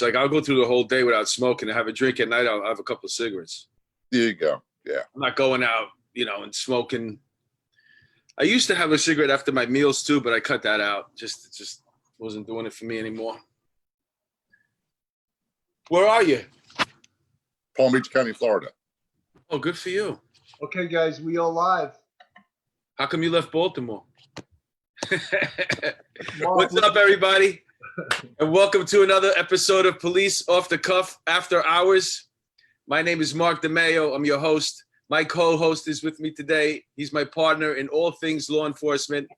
Like I'll go through the whole day without smoking. I have a drink at night. I'll have a couple of cigarettes. There you go. Yeah. I'm not going out, and smoking. I used to have a cigarette after my meals too, but I cut that out. Just wasn't doing it for me anymore. Where are you? Palm Beach County, Florida. Oh, good for you. Okay, guys, we are live. How come you left Baltimore? What's up, everybody? And welcome to another episode of Police Off the Cuff After Hours. My name is Mark DeMayo. I'm your host. My co-host is with me today. He's my partner in all things law enforcement.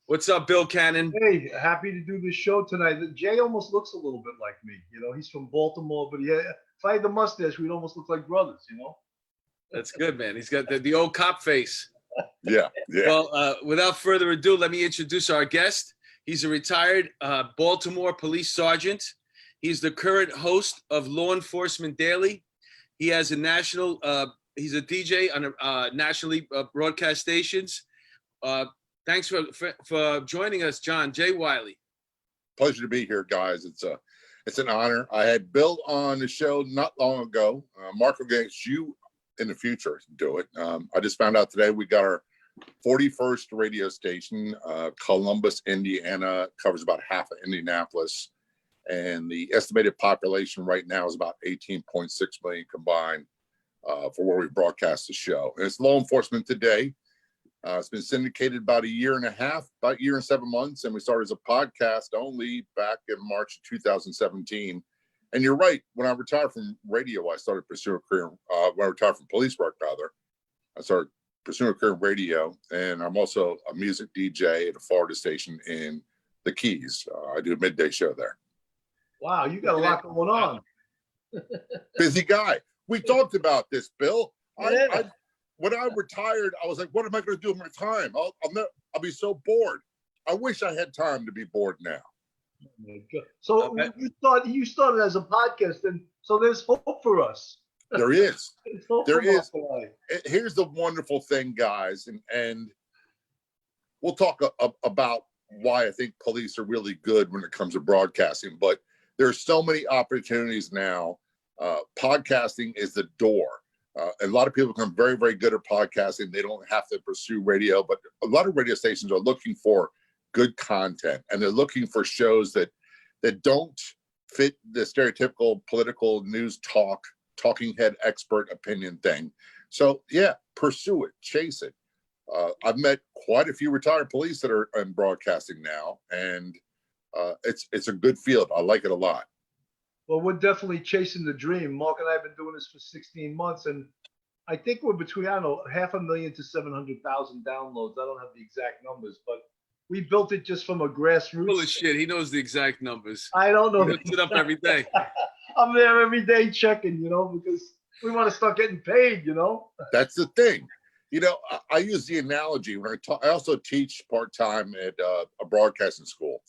What's up, Bill Cannon? Hey, happy to do this show tonight. Jay almost looks a little bit like me. He's from Baltimore, but if I had the mustache, we'd almost look like brothers, That's good, man. He's got the old cop face. Yeah. Well, without further ado, let me introduce our guest. He's a retired Baltimore Police Sergeant. He's the current host of Law Enforcement Daily. He has he's a DJ on nationally broadcast stations. Thanks for joining us, John Jay Wiley. Pleasure to be here, guys. It's an honor. I had Bill on the show not long ago. Mark will get you in the future to do it. I just found out today we got our 41st radio station. Columbus, Indiana, covers about half of Indianapolis. And the estimated population right now is about 18.6 million combined for where we broadcast the show. And it's Law Enforcement Today. It's been syndicated about a year and a half, about a year and 7 months. And we started as a podcast only back in March of 2017. And you're right. When I retired from radio, I started pursuing a career. When I retired from police work, rather, I started pursuing a career in radio. And I'm also a music DJ at a Florida station in the Keys. I do a midday show there. Wow, you got a lot going on. Busy guy. We talked about this, Bill. When I retired, I was like, what am I going to do with my time? I'll be so bored. I wish I had time to be bored now. Oh my God. So you started as a podcast, and so there's hope for us. There is. There is. Tonight. Here's the wonderful thing, guys, and we'll talk about why I think police are really good when it comes to broadcasting, but there's so many opportunities now. Podcasting is the door. A lot of people become very, very good at podcasting. They don't have to pursue radio, but a lot of radio stations are looking for good content, and they're looking for shows that don't fit the stereotypical political news talking head expert opinion thing. So yeah, pursue it, chase it. I've met quite a few retired police that are in broadcasting now, and it's a good field. I like it a lot. Well, we're definitely chasing the dream. Mark and I have been doing this for 16 months, and I think we're between, 500,000 to 700,000 downloads. I don't have the exact numbers, but we built it just from a grassroots. Full of shit. He knows the exact numbers. I don't know. He looks it up every day. I'm there every day checking, because we want to start getting paid, That's the thing. I use the analogy when I also teach part-time at a broadcasting school.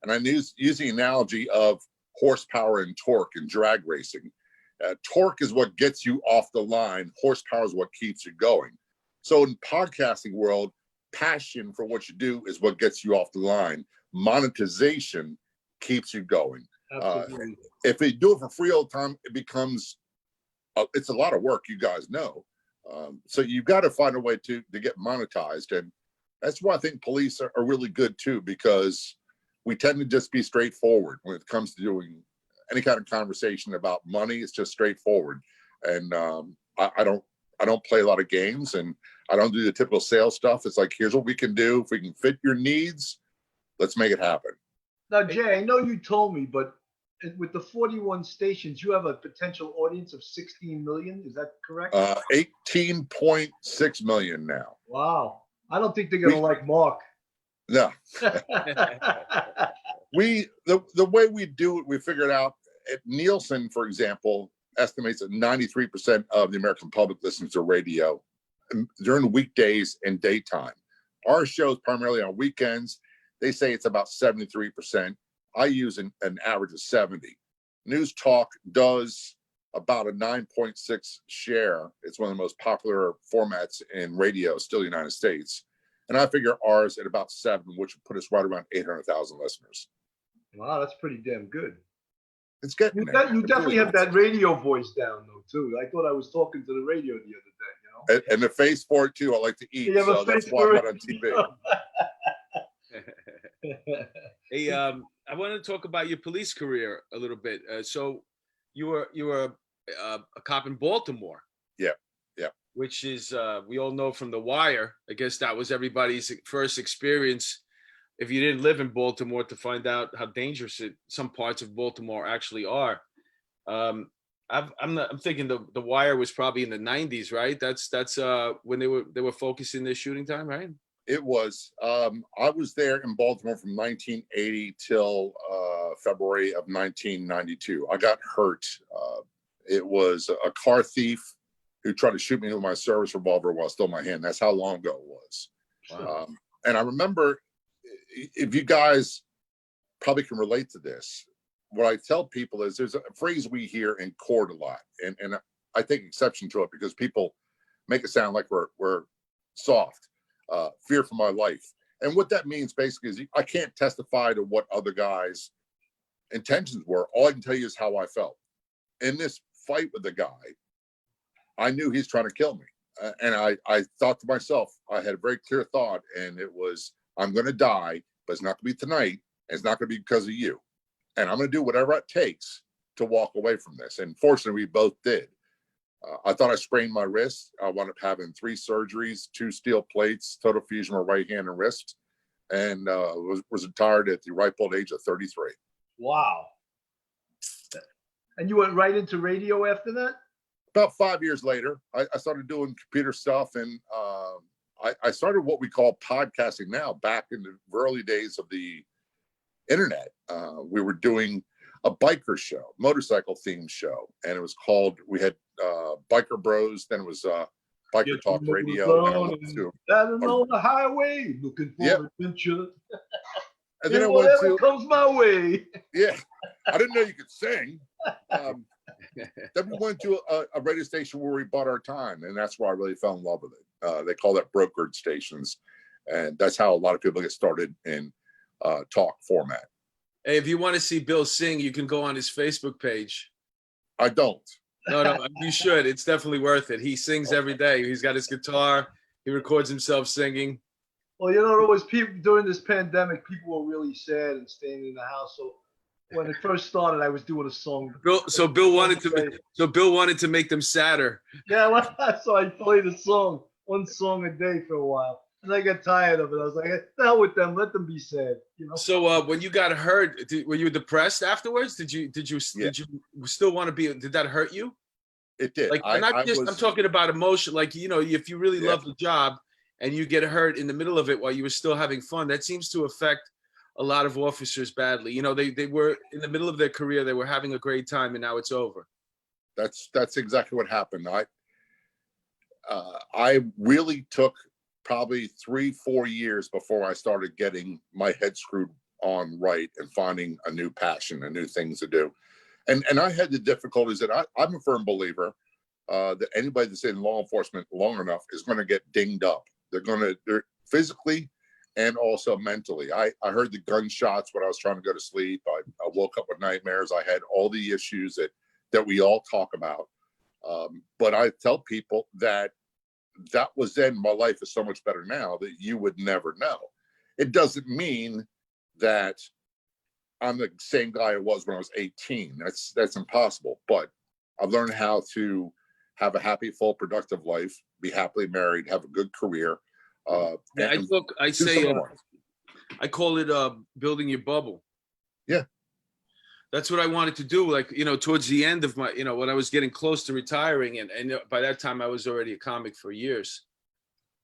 And I use the analogy of horsepower and torque in drag racing. Torque is what gets you off the line. Horsepower is what keeps you going. So in podcasting world, passion for what you do is what gets you off the line. Monetization keeps you going. If they do it for free all the time, it becomes, it's a lot of work, you guys know. So you've got to find a way to get monetized. And that's why I think police are really good too, because we tend to just be straightforward when it comes to doing any kind of conversation about money. It's just straightforward. And I don't play a lot of games, and I don't do the typical sales stuff. It's like, here's what we can do. If we can fit your needs, let's make it happen. Now, Jay, I know you told me, but with the 41 stations, you have a potential audience of 16 million. Is that correct? 18.6 million now. Wow. I don't think they're going to like Mark. No. The way we do it, we figured out at Nielsen, for example, estimates that 93% of the American public listens to radio during the weekdays and daytime. Our show is primarily on weekends. They say it's about 73%. I use an average of 70. News Talk does about a 9.6 share. It's one of the most popular formats in radio, still in the United States. And I figure ours at about 7, which would put us right around 800,000 listeners. Wow, that's pretty damn good. It's getting there. You It definitely really have that radio voice down though too. I thought I was talking to the radio the other day. is. And the face for it too. I like to eat, You have a so that's face why I'm for not it. on TV. Hey, I want to talk about your police career a little bit. So you were a cop in Baltimore. Yeah, yeah. Which is we all know from The Wire. I guess that was everybody's first experience, if you didn't live in Baltimore, to find out how dangerous some parts of Baltimore actually are. I'm thinking the Wire was probably in the 90s, right? That's when they were focusing their shooting time, right? It was. I was there in Baltimore from 1980 till February of 1992. I got hurt. It was a car thief who tried to shoot me with my service revolver while still in my hand. That's how long ago it was. Wow. And I remember, if you guys probably can relate to this, what I tell people is there's a phrase we hear in court a lot, and I take exception to it because people make it sound like we're soft. Fear for my life. And what that means basically is I can't testify to what other guys' intentions were. All I can tell you is how I felt. In this fight with the guy, I knew he's trying to kill me. And I thought to myself, I had a very clear thought, and it was, I'm going to die, but it's not going to be tonight. And it's not going to be because of you. And I'm going to do whatever it takes to walk away from this. And fortunately, we both did. I thought I sprained my wrist. I wound up having 3 surgeries, 2 steel plates, total fusion of my right hand and wrist, and was retired at the ripe old age of 33. Wow. And you went right into radio after that? About 5 years later, I started doing computer stuff, and I started what we call podcasting now, back in the early days of the internet. We were doing a biker show, motorcycle themed show, and it was called, we had Biker Bros, then it was Biker Talk Radio, and I went to Driving on the highway, looking for adventure. And then I went whatever to, comes my way. yeah, I didn't know you could sing. Then we went to a radio station where we bought our time, and that's where I really fell in love with it. They call that brokered stations, and that's how a lot of people get started in talk format. Hey, if you want to see Bill sing, you can go on his Facebook page. I don't. No, you should. It's definitely worth it. He sings every day. He's got his guitar. He records himself singing. Well, you know, it was people during this pandemic, people were really sad and staying in the house. So when it first started, I was doing a song. Bill wanted to make them sadder. Yeah, well, so I played a song, one song a day for a while. And I got tired of it. I was like, the hell with them, let them be sad, you know. So when you got hurt, were you depressed afterwards? Did you still want to be? Did that hurt you? It did. Like, I'm talking about emotion. Like, you know, if you really love the job and you get hurt in the middle of it while you were still having fun, that seems to affect a lot of officers badly. You know, they were in the middle of their career, they were having a great time, and now it's over. That's exactly what happened. I really took probably 3-4 years before I started getting my head screwed on right and finding a new passion and new things to do. And I had the difficulties that I'm a firm believer that anybody that's in law enforcement long enough is going to get dinged up. They're physically and also mentally. I heard the gunshots when I was trying to go to sleep. I woke up with nightmares. I had all the issues that we all talk about. But I tell people that was then. My life is so much better now that you would never know. It doesn't mean that I'm the same guy I was when I was 18. That's impossible. But I've learned how to have a happy, full, productive life, be happily married, have a good career. I call it building your bubble. Yeah. That's what I wanted to do. Like, you know, towards the end of my, you know, when I was getting close to retiring, and by that time I was already a comic for years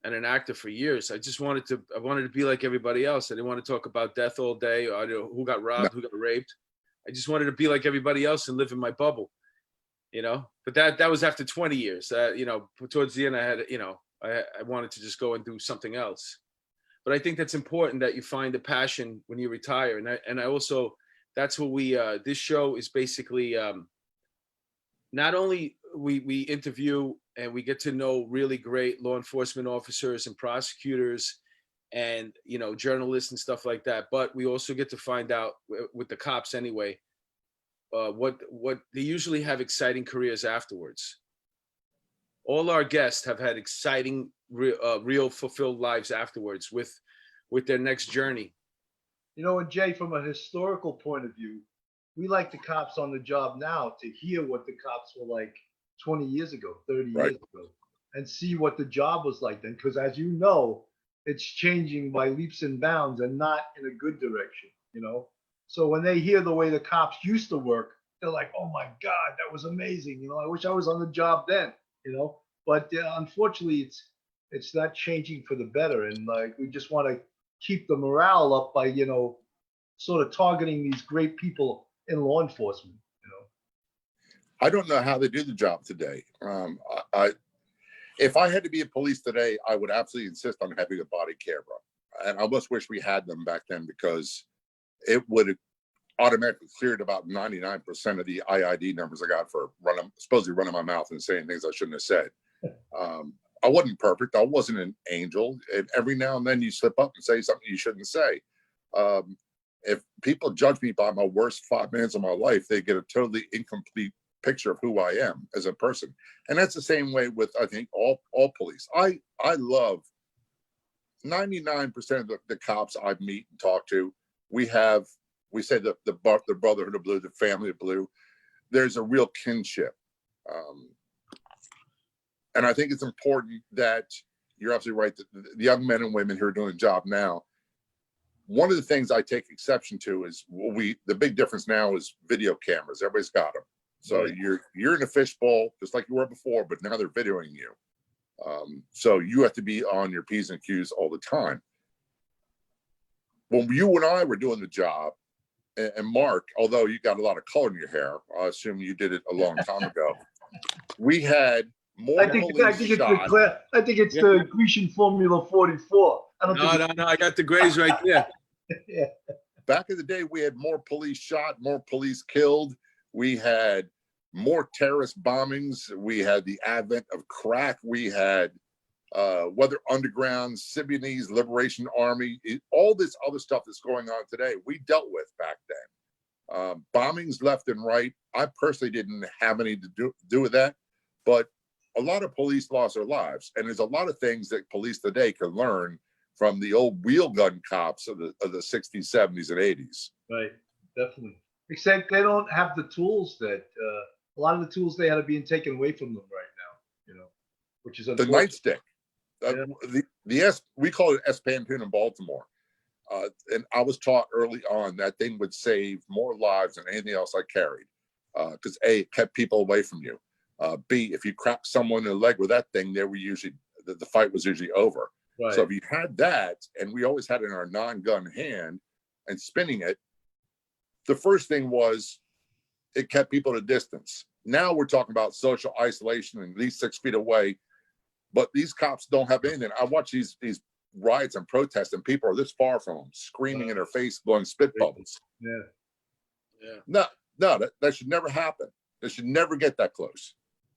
and an actor for years. I wanted to be like everybody else. I didn't want to talk about death all day, or who got robbed, who got raped. I just wanted to be like everybody else and live in my bubble, you know. But that was after 20 years. You know, towards the end I had, you know, I wanted to just go and do something else. But I think that's important, that you find a passion when you retire. And I also, that's what this show is basically, not only we interview and we get to know really great law enforcement officers and prosecutors and, you know, journalists and stuff like that, but we also get to find out with the cops anyway, what they usually have exciting careers afterwards. All our guests have had exciting, real fulfilled lives afterwards with their next journey. You know, and Jay, from a historical point of view, we like the cops on the job now to hear what the cops were like 20 years ago, 30 Right. years ago, and see what the job was like then. Because as you know, it's changing by leaps and bounds and not in a good direction, you know? So when they hear the way the cops used to work, they're like, oh my God, that was amazing. You know, I wish I was on the job then, you know? But unfortunately, it's not changing for the better. And like, we just want to keep the morale up by, you know, sort of targeting these great people in law enforcement, you know? I don't know how they do the job today. If I had to be a police today, I would absolutely insist on having a body camera. And I almost wish we had them back then, because it would have automatically cleared about 99% of the IID numbers I got for supposedly running my mouth and saying things I shouldn't have said. I wasn't perfect. I wasn't an angel. And every now and then you slip up and say something you shouldn't say. If people judge me by my worst 5 minutes of my life, they get a totally incomplete picture of who I am as a person. And that's the same way with, I think, all police. I love 99% of the cops I meet and talk to. We say the brotherhood of blue, the family of blue. There's a real kinship. And I think it's important that you're absolutely right, that the young men and women who are doing the job now, one of the things I take exception to is the big difference now is video cameras. Everybody's got them. So Right. you're in a fishbowl just like you were before, but now they're videoing you. So you have to be on your P's and Q's all the time. When you and I were doing the job, and Mark, although you got a lot of color in your hair, I assume you did it a long time ago. We had more I think police shot. the Grecian Formula 44. I don't think No, I got the grays right there. yeah. Back in the day, we had more police shot, more police killed. We had more terrorist bombings. We had the advent of crack. We had whether underground, Symbionese Liberation Army, all this other stuff that's going on today, we dealt with back then. Bombings left and right. I personally didn't have any to do with that, but a lot of police lost their lives. And there's a lot of things that police today can learn from the old wheel gun cops of the 60s, 70s, and 80s. Right, definitely. Except they don't have the tools that a lot of the tools they had are being taken away from them right now, you know, which is The unfortunate. nightstick. Yeah. We call it S Pantone in Baltimore. And I was taught early on that thing would save more lives than anything else I carried. Because A, it kept people away from you. B, if you cracked someone in the leg with that thing, they were usually the fight was usually over. Right. So if you had that, and we always had it in our non-gun hand and spinning it, the first thing was it kept people at a distance. Now we're talking about social isolation and at least 6 feet away, but these cops don't have anything. I watch these riots and protests, and people are this far from them, screaming in their face, blowing spit bubbles. Yeah. No, that should never happen. They should never get that close.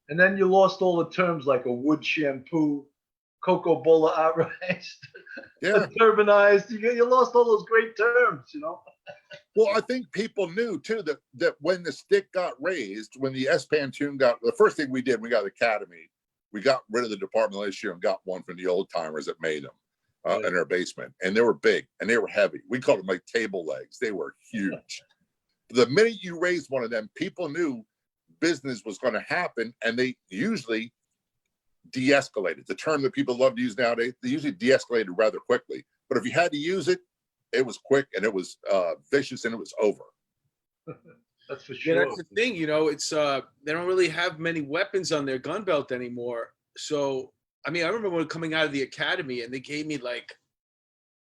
And then you lost all the terms like a wood shampoo, cocoa bola outright, Yeah. turbanized. You lost all those great terms, you know. Well, I think people knew too that when the stick got raised, when the S Pantone the first thing we did, we got the Academy, we got rid of the departmental issue and got one from the old timers that made them in their basement, and they were big and they were heavy. We called them like table legs. They were huge. The minute you raised one of them, people knew business was going to happen, and they usually de-escalated. The term that people love to use nowadays, they usually de-escalated rather quickly. But if you had to use it, it was quick and it was vicious and it was over. That's for sure. Yeah, that's the thing, you know, it's they don't really have many weapons on their gun belt anymore. So, I mean, I remember when coming out of the academy and they gave me like,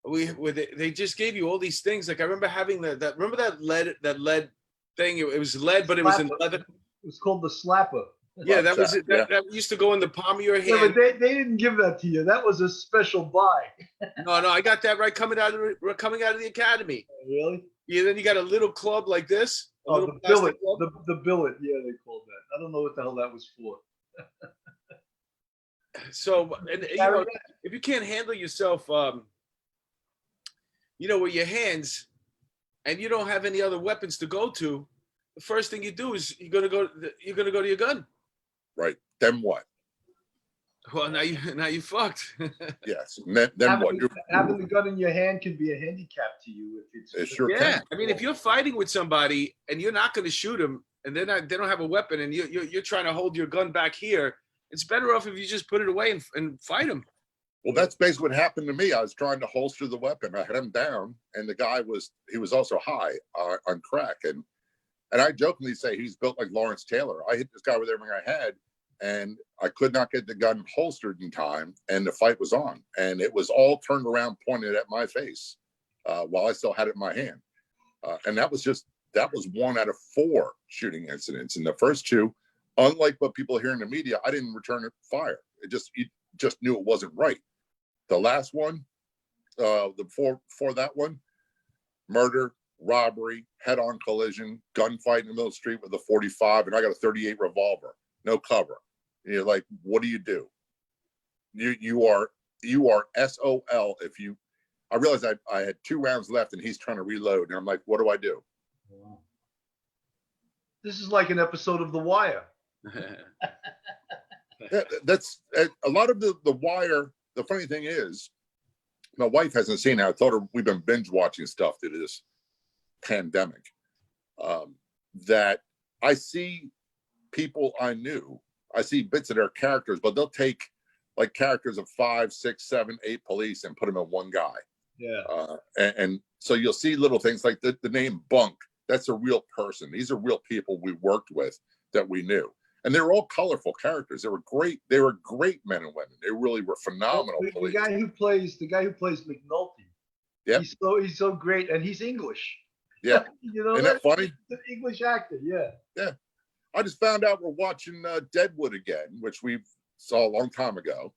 they just gave you all these things. Like I remember having remember that lead thing? It was lead, but it was in leather. It was called the slapper. Yeah, that was it. That used to go in the palm of your hand. Yeah, but they didn't give that to you. That was a special buy. No, I got that right coming out of the academy. Really? Yeah, then you got a little club like this. Oh, the billet. The billet. Yeah, they called that. I don't know what the hell that was for. So, and you know, if you can't handle yourself, you know, with your hands, and you don't have any other weapons to go to, the first thing you do is you're gonna go to your gun. Right. Then what? Well, now you fucked. Yes. Then what? Having the gun in your hand can be a handicap to you if it's. It sure Yeah, can. I mean, if you're fighting with somebody and you're not going to shoot them, and they don't have a weapon, and you're trying to hold your gun back here, it's better off if you just put it away and fight them. Well, that's basically what happened to me. I was trying to holster the weapon. I had him down, and the guy was also high on crack, and I jokingly say he's built like Lawrence Taylor. I hit this guy with everything I had, and I could not get the gun holstered in time, and the fight was on, and it was all turned around, pointed at my face, while I still had it in my hand, and that was 1 out of 4 shooting incidents. And the first 2, unlike what people hear in the media, I didn't return fire. You just knew it wasn't right. The last one, before that one, murder, robbery, head-on collision, gunfight in the middle of the street with a 45, and I got a 38 revolver, no cover. And you're like, what do? You are SOL if you. I realized I had 2 rounds left, and he's trying to reload, and I'm like, what do I do? This is like an episode of The Wire. That's a lot of the Wire. The funny thing is, my wife hasn't seen it. I told her we've been binge watching stuff through this pandemic. That I see people I knew. I see bits of their characters, but they'll take like characters of 5, 6, 7, 8 police and put them in one guy. Yeah. And so you'll see little things like the name Bunk. That's a real person. These are real people we worked with that we knew. And they were all colorful characters. They were great. They were great men and women. They really were phenomenal. The guy who plays McNulty. Yeah. He's so great, and he's English. Yeah. You know, isn't that funny? He's an English actor. Yeah. Yeah. I just found out we're watching Deadwood again, which we saw a long time ago.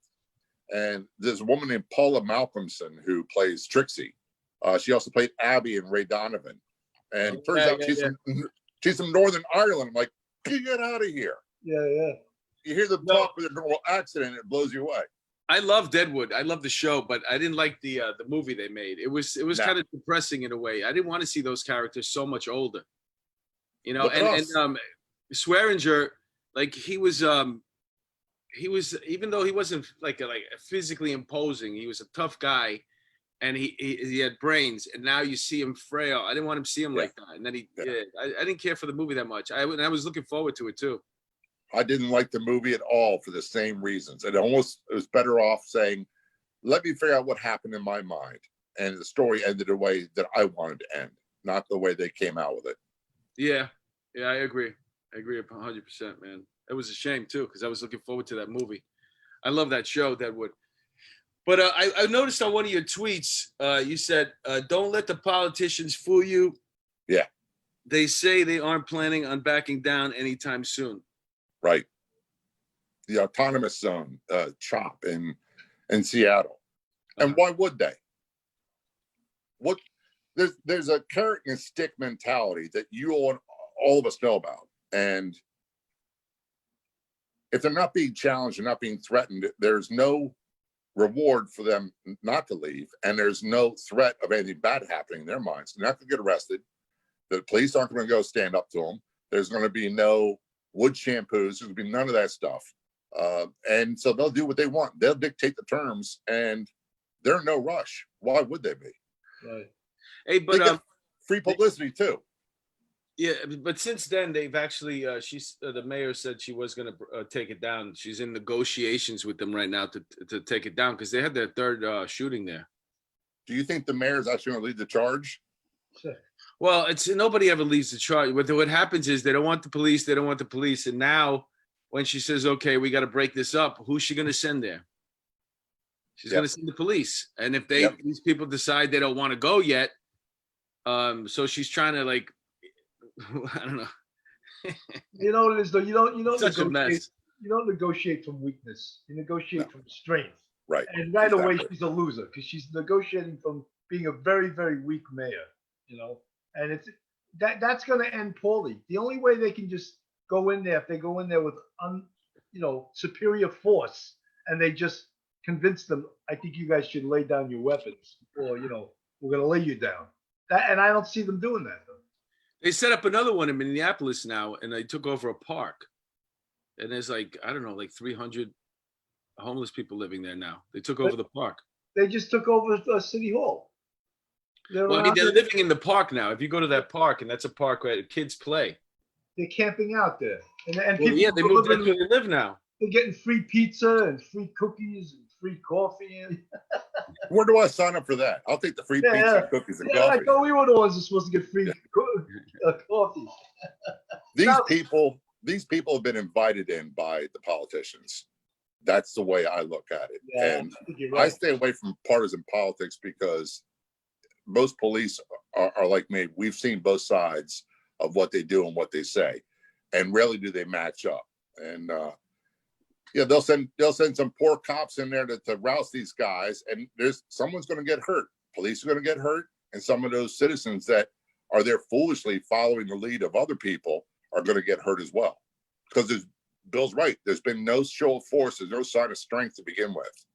And there's a woman named Paula Malcolmson who plays Trixie. She also played Abby in Ray Donovan. And turns out she's from Northern Ireland. I'm like, get out of here. Yeah, yeah. You hear the talk with a normal accent, and it blows you away. I love Deadwood. I love the show, but I didn't like the movie they made. It was kind of depressing in a way. I didn't want to see those characters so much older. You know, and Swearinger, like he was even though he wasn't like physically imposing, he was a tough guy, and he had brains. And now you see him frail. I didn't want him to see him like that. And then I didn't care for the movie that much. I was looking forward to it too. I didn't like the movie at all for the same reasons. It was better off saying, let me figure out what happened in my mind. And the story ended the way that I wanted to end, not the way they came out with it. Yeah, I agree. I agree 100%, man. It was a shame too, because I was looking forward to that movie. I love that show, Deadwood. But I noticed on one of your tweets, you said, don't let the politicians fool you. Yeah. They say they aren't planning on backing down anytime soon. Right. The autonomous zone, CHOP in Seattle. And why would they? There's a carrot and stick mentality that all of us know about. And if they're not being challenged and not being threatened, there's no reward for them not to leave. And there's no threat of anything bad happening in their minds. They're not going to get arrested. The police aren't going to go stand up to them. There's going to be no wood shampoos. There's going to be none of that stuff. And so they'll do what they want. They'll dictate the terms, and they're in no rush. Why would they be? Right. Hey, but free publicity too. Yeah, but since then they've actually the mayor said she was going to take it down. She's in negotiations with them right now to take it down because they had their third shooting there. Do you think the mayor's actually going to lead the charge? Sure. Well, it's nobody ever leads the charge. What happens is they don't want the police. They don't want the police. And now when she says, okay, we got to break this up, who's she going to send there? She's going to send the police. And if these people decide they don't want to go yet, so she's trying to I don't know. You know what it is though? You don't Such a mess. You don't negotiate from weakness. You negotiate from strength. Right. And right away she's a loser because she's negotiating from being a very, very weak mayor. You know, and that's going to end poorly. The only way they can just go in there, if they go in there with superior force, and they just convince them, I think you guys should lay down your weapons, or we're going to lay you down. And I don't see them doing that though. They set up another one in Minneapolis now, and they took over a park. And there's like, I don't know, like 300 homeless people living there now. They took over the park. They just took over City Hall. Well, I mean, they're living in the park now. If you go to that park, and that's a park where kids play. They're camping out there. And Well, people yeah, they are moved. living- That's where they live now. They're getting free pizza and free cookies and free coffee. And, Where do I sign up for that? I'll take the free Yeah, pizza, yeah. and cookies, and yeah, I coffee. thought we were the ones that's supposed to get free coffee. These people have been invited in by the politicians. That's the way I look at it. Yeah, And I think you're I right. stay away from partisan politics because most police are like me. We've seen both sides of what they do and what they say, and rarely do they match up. And yeah, they'll send some poor cops in there to rouse these guys, and someone's going to get hurt. Police are going to get hurt, and some of those citizens that are there foolishly following the lead of other people are going to get hurt as well. Because Bill's right. There's been no show of force. There's no sign of strength to begin with.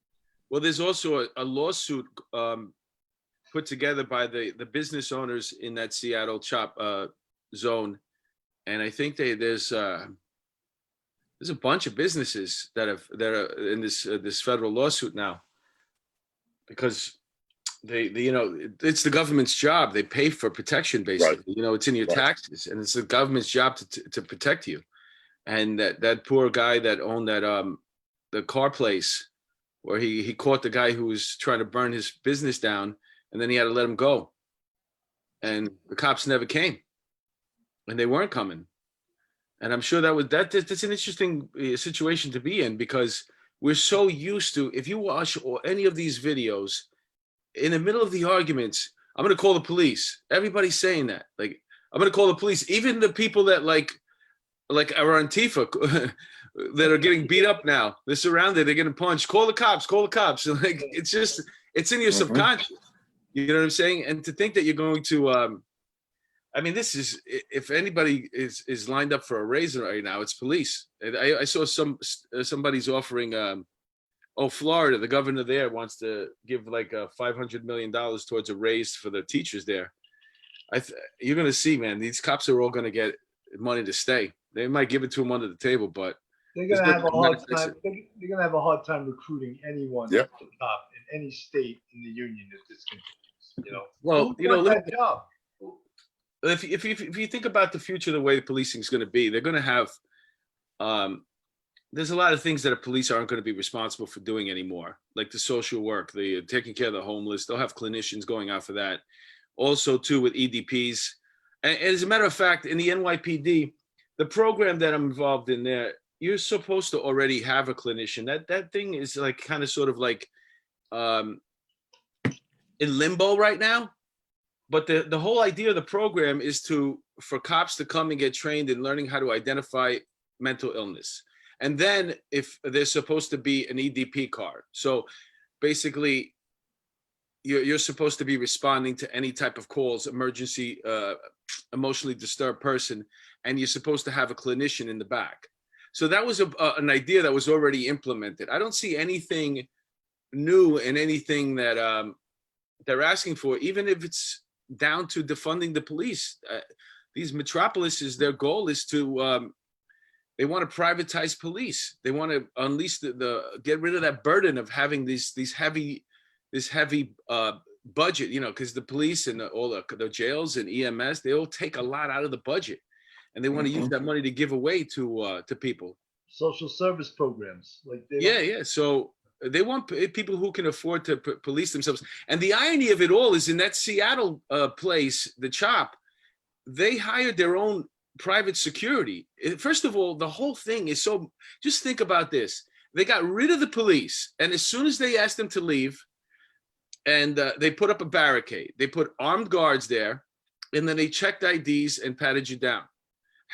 Well, there's also a lawsuit put together by the business owners in that Seattle chop zone, and I think there's a bunch of businesses that are in this federal lawsuit now, because they it's the government's job. They pay for protection, basically. Right. You know, it's in your Right. taxes, and it's the government's job to protect you. And that poor guy that owned that the car place, where he caught the guy who was trying to burn his business down, and then he had to let him go. And the cops never came, and they weren't coming. And I'm sure that's an interesting situation to be in, because we're so used to, if you watch any of these videos, in the middle of the arguments, I'm going to call the police. Everybody's saying that. Like, I'm going to call the police. Even the people that like are Antifa that are getting beat up now. They're surrounded. They're getting punched. Call the cops. Call the cops. Like, it's in your subconscious. You know what I'm saying? And to think that you're going to, I mean, this is, if anybody is lined up for a raise right now, it's police. And I saw somebody's offering, Florida, the governor there wants to give like $500 million towards a raise for the teachers there. You're going to see, man, these cops are all going to get money to stay. They might give it to them under the table, but They're gonna have a hard time. They're gonna have a hard time recruiting anyone Yep. to top in any state in the union if this continues. You know. well, Who you know, wants that job? if you think about the future, the way the policing is going to be, they're going to have, there's a lot of things that the police aren't going to be responsible for doing anymore, like the social work, the taking care of the homeless. They'll have clinicians going out for that. Also, too, with EDPs. And as a matter of fact, in the NYPD, the program that I'm involved in there, you're supposed to already have a clinician. That thing is like kind of sort of like in limbo right now. But the whole idea of the program is for cops to come and get trained in learning how to identify mental illness. And then if there's supposed to be an EDP card. So basically, you're supposed to be responding to any type of calls, emergency, emotionally disturbed person, and you're supposed to have a clinician in the back. So that was an idea that was already implemented. I don't see anything new in anything that they're asking for, even if it's down to defunding the police. These metropolises, their goal is to, they want to privatize police. They want to unleash get rid of that burden of having this heavy budget, you know, because the police and all the jails and EMS, they all take a lot out of the budget, and they want to use that money to give away to people. Social service programs, like Yeah. So they want people who can afford to police themselves. And the irony of it all is, in that Seattle place, the CHOP, they hired their own private security. First of all, the whole thing is so. Just think about this: they got rid of the police, and as soon as they asked them to leave, and they put up a barricade. They put armed guards there, and then they checked IDs and patted you down.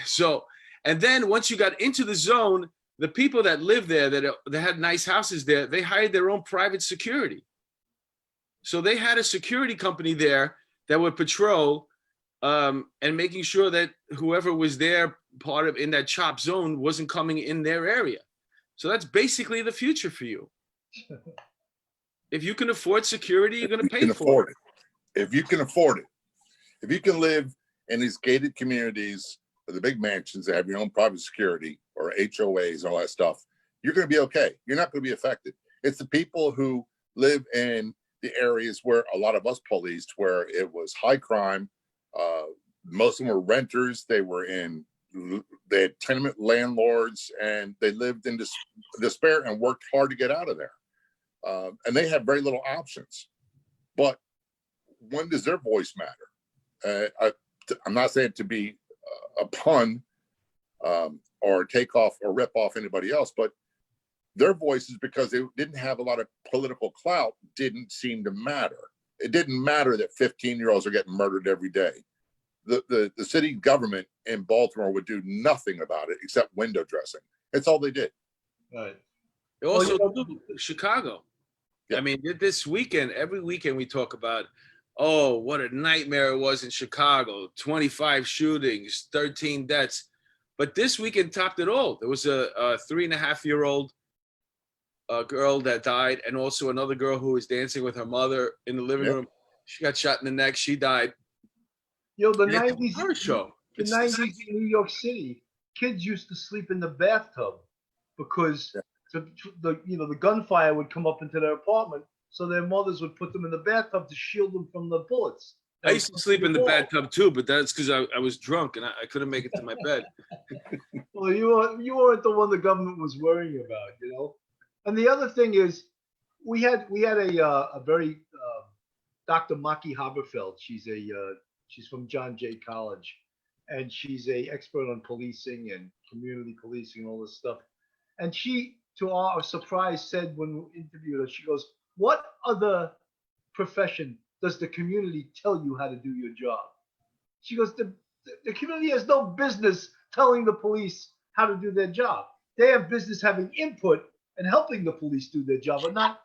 So, and then once you got into the zone, the people that lived there, that had nice houses there, they hired their own private security. So they had a security company there that would patrol and making sure that whoever was there in that CHOP zone wasn't coming in their area. So that's basically the future for you. If you can afford security, you're going to pay for it. If you can afford it, if you can live in these gated communities, or the big mansions that have your own private security or HOAs and all that stuff, you're going to be okay. You're not going to be affected. It's the people who live in the areas where a lot of us policed, where it was high crime. Most of them were renters. They had tenement landlords, and they lived in despair and worked hard to get out of there. And they had very little options. But when does their voice matter? I'm not saying to be a pun or take off or rip off anybody else, but their voices, because they didn't have a lot of political clout, didn't seem to matter. It didn't matter that 15-year-olds are getting murdered every day. The city government in Baltimore would do nothing about it except window dressing. That's all they did. Right. Also, Chicago. Yeah. I mean, this weekend, every weekend we talk about, oh, what a nightmare it was in Chicago. 25 shootings, 13 deaths. But this weekend topped it all. There was a 3.5-year-old girl that died, and also another girl who was dancing with her mother in the living room. She got shot in the neck. She died. The And it's a 90s, horror show. the It's 90s in New York City, kids used to sleep in the bathtub because the gunfire would come up into their apartment, so their mothers would put them in the bathtub to shield them from the bullets. I used to sleep in the bathtub too, but that's because I was drunk and I couldn't make it to my bed. Well, you weren't the one the government was worrying about, And the other thing is, we had a very Dr. Maki Haberfeld. She's from John Jay College, and she's a expert on policing and community policing and all this stuff. And she, to our surprise, said when we interviewed her, she goes, "What other profession does the community tell you how to do your job?" She goes, the community has no business telling the police how to do their job. They have business having input and helping the police do their job, but not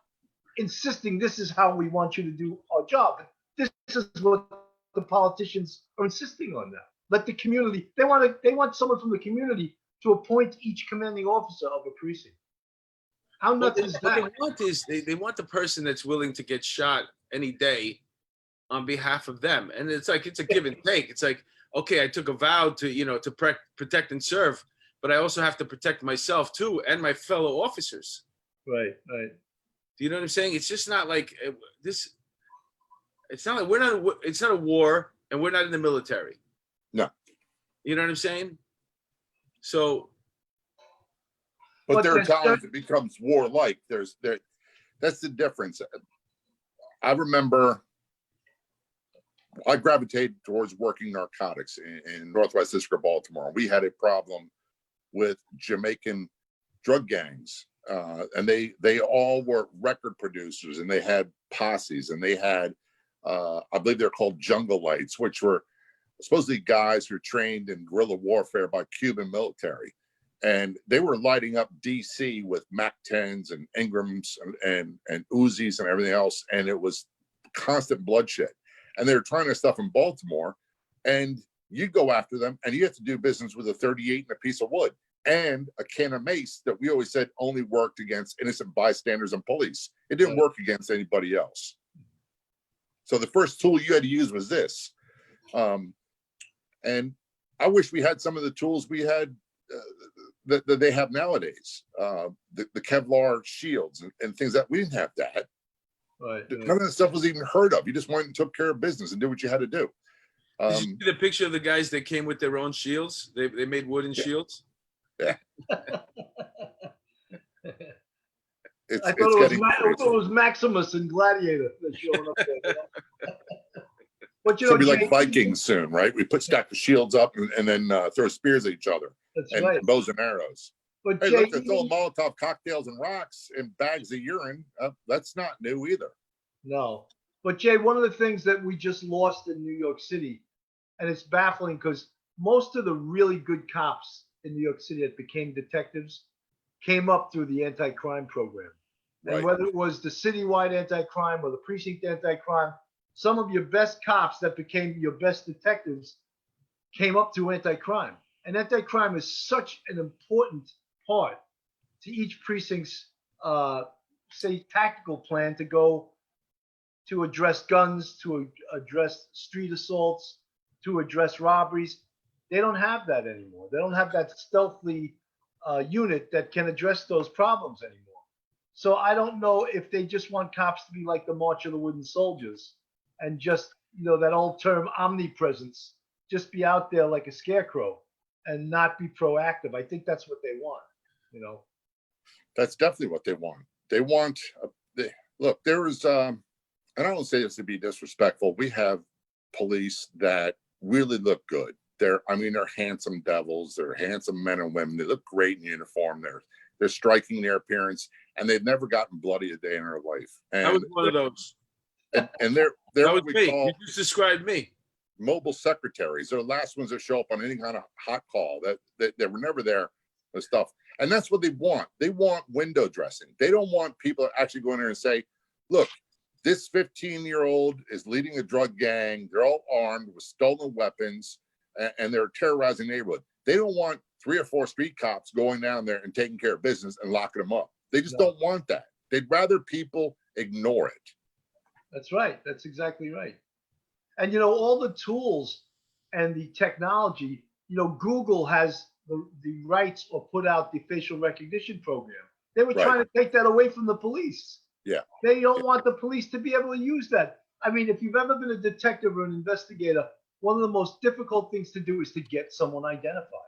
insisting this is how we want you to do our job. This is what the politicians are insisting on now. Let the community, they want someone from the community to appoint each commanding officer of a precinct. How nuts is What that? they want is they want the person that's willing to get shot any day on behalf of them. And it's like, it's a give and take. It's like, okay, I took a vow to protect and serve, but I also have to protect myself too and my fellow officers. Right. Do you know what I'm saying? It's just not like this. It's not like it's not a war and we're not in the military. No. You know what I'm saying? So. But there are times it becomes warlike. That's the difference. I remember I gravitated towards working narcotics in Northwest District of Baltimore. We had a problem with Jamaican drug gangs. And they all were record producers, and they had posses, and they had, I believe they're called jungle lights, which were supposedly guys who were trained in guerrilla warfare by Cuban military. And they were lighting up DC with MAC-10s and Ingrams and Uzis and everything else. And it was constant bloodshed. And they were trying their stuff in Baltimore, and you go after them and you have to do business with a 38 and a piece of wood and a can of mace that we always said only worked against innocent bystanders and police. It didn't work against anybody else. So the first tool you had to use was this. And I wish we had some of the tools we had that they have nowadays. The Kevlar shields and things that we didn't have that. Right. None of that stuff was even heard of. You just went and took care of business and did what you had to do. Did you see the picture of the guys that came with their own shields? They made wooden shields. Yeah. I thought it was Maximus and Gladiator that showing up there. But It's gonna be like Vikings soon, right? We stack the shields up and then throw spears at each other. That's and right. bows and arrows. But Hey, Jay, look, they're throwing Molotov cocktails and rocks in bags of urine. That's not new either. No. But Jay, one of the things that we just lost in New York City, and it's baffling because most of the really good cops in New York City that became detectives came up through the anti-crime program. And Right. whether it was the citywide anti-crime or the precinct anti-crime, some of your best cops that became your best detectives came up through anti-crime. And anti-crime is such an important part to each precinct's, say, tactical plan to go to address guns, to address street assaults, to address robberies. They don't have that anymore. They don't have that stealthy unit that can address those problems anymore. So I don't know if they just want cops to be like the March of the Wooden Soldiers and just, that old term omnipresence, just be out there like a scarecrow and not be proactive. I think that's what they want. That's definitely what they want. They want, look, there is, and I don't say this to be disrespectful. We have police that really look good. They're handsome devils. They're handsome men and women. They look great in uniform. They're striking in their appearance, and they've never gotten bloody a day in their life. And I was one of those. And they're That was what we me. call You just described me. mobile secretaries. They're the last ones that show up on any kind of hot call. That they were never there with stuff. And that's what they want. They want window dressing. They don't want people actually going there and say, look, this 15-year-old is leading a drug gang. They're all armed with stolen weapons, and they're terrorizing the neighborhood. They don't want 3 or 4 street cops going down there and taking care of business and locking them up. They just don't want that. They'd rather people ignore it. That's right. That's exactly right. And all the tools and the technology, Google has the rights or put out the facial recognition program. They were trying to take that away from the police. Yeah. They don't want the police to be able to use that. I mean, if you've ever been a detective or an investigator, one of the most difficult things to do is to get someone identified.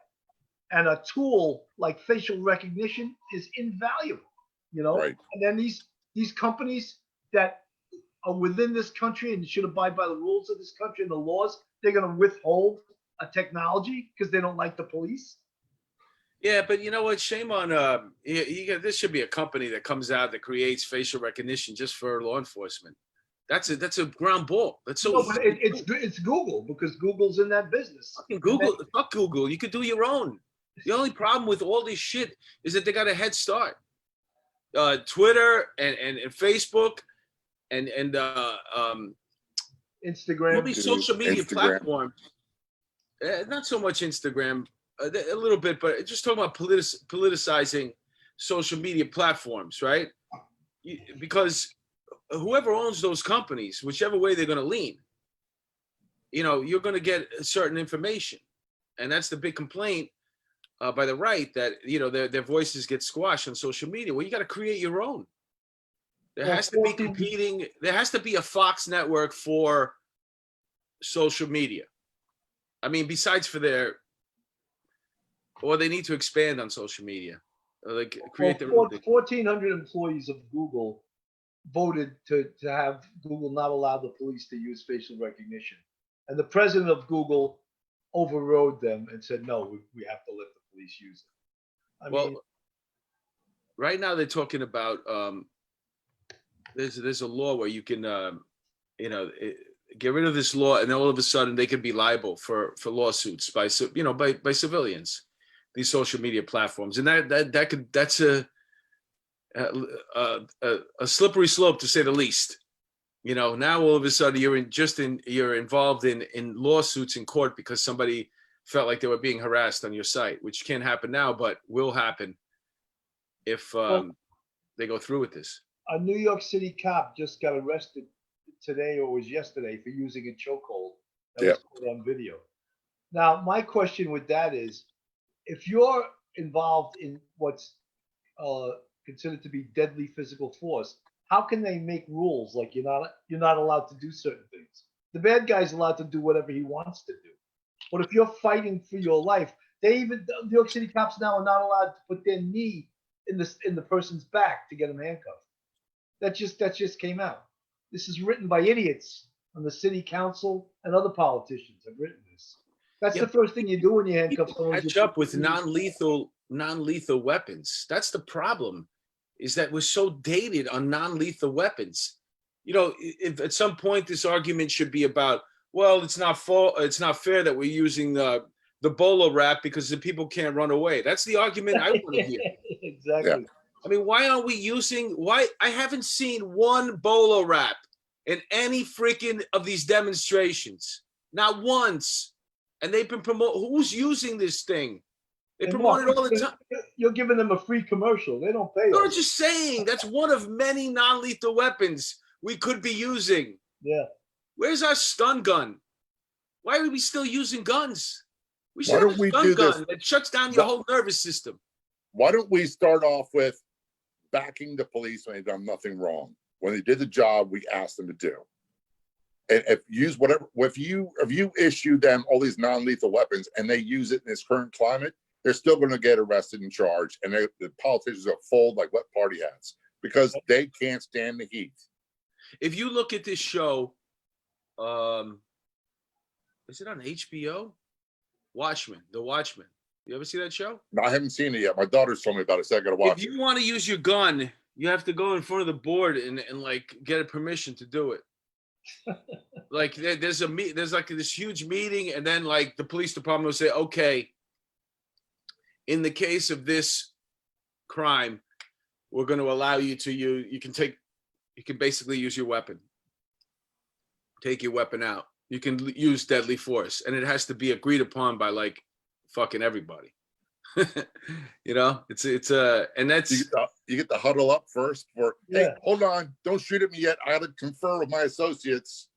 And a tool like facial recognition is invaluable, Right. And then these companies that are within this country and should abide by the rules of this country and the laws, they're going to withhold a technology because they don't like the police. Yeah, but you know what? Shame on this should be a company that comes out that creates facial recognition just for law enforcement. That's a ground ball. That's so. No, but it's Google, because Google's in that business. Fucking Google, fuck Google. You could do your own. The only problem with all this shit is that they got a head start. Twitter and Facebook and Instagram, all these social media platforms. Not so much Instagram, a little bit, but just talking about politicizing social media platforms, right? Because whoever owns those companies, whichever way they're going to lean, you're going to get certain information, and that's the big complaint by the right, that their voices get squashed on social media. Well, you got to create your own. There has to be competing. There has to be a Fox network for social media. I mean, besides for or they need to expand on social media, like create their own. 1,400 employees of Google voted to have Google not allow the police to use facial recognition, and the president of Google overrode them and said, no, we have to let the police use it. I mean, right now they're talking about there's a law where you can get rid of this law, and then all of a sudden they could be liable for lawsuits by civilians, these social media platforms, and that's a slippery slope, to say the least. Now all of a sudden you're involved in lawsuits in court because somebody felt like they were being harassed on your site, which can't happen now, but will happen if they go through with this. A New York City cop just got arrested today, or was yesterday, for using a chokehold that was put on video. Now, my question with that is, if you're involved in what's considered to be deadly physical force, how can they make rules like you're not allowed to do certain things? The bad guy's allowed to do whatever he wants to do. But if you're fighting for your life, New York City cops now are not allowed to put their knee in the person's back to get him handcuffed. That just came out. This is written by idiots on the city council, and other politicians have written this. That's the first thing you do when you handcuff someone. Catch up with non-lethal weapons. That's the problem, is that we're so dated on non-lethal weapons. If at some point this argument should be about, well, it's not fair that we're using the bolo wrap because the people can't run away. That's the argument I want to hear. Exactly. Yeah. I mean, why aren't we I haven't seen one bolo wrap in any freaking of these demonstrations. Not once. And they've been who's using this thing? They promote it all the time. You're giving them a free commercial. They don't pay. No, I'm just saying, that's one of many non-lethal weapons we could be using. Yeah. Where's our stun gun? Why are we still using guns? We Why should have don't a we stun do this? gun that shuts down your whole nervous system. Why don't we start off with backing the police when they've done nothing wrong? When they did the job we asked them to do. And if you issue them all these non-lethal weapons and they use it in this current climate, they're still going to get arrested and charged, and the politicians are fold like wet party hats because they can't stand the heat. If you look at this show, is it on HBO? Watchmen, The Watchmen. You ever see that show? No, I haven't seen it yet. My daughter's told me about it, so I got to watch If it. you want to use your gun, you have to go in front of the board and like get a permission to do it. Like there's like this huge meeting, and then like the police department will say, okay, in the case of this crime, we're going to allow you to you can basically use your weapon. Take your weapon out. You can use deadly force, and it has to be agreed upon by like fucking everybody. You know, and that's you get the huddle up first for, hey, Yeah. hold on, don't shoot at me yet. I got to confer with my associates.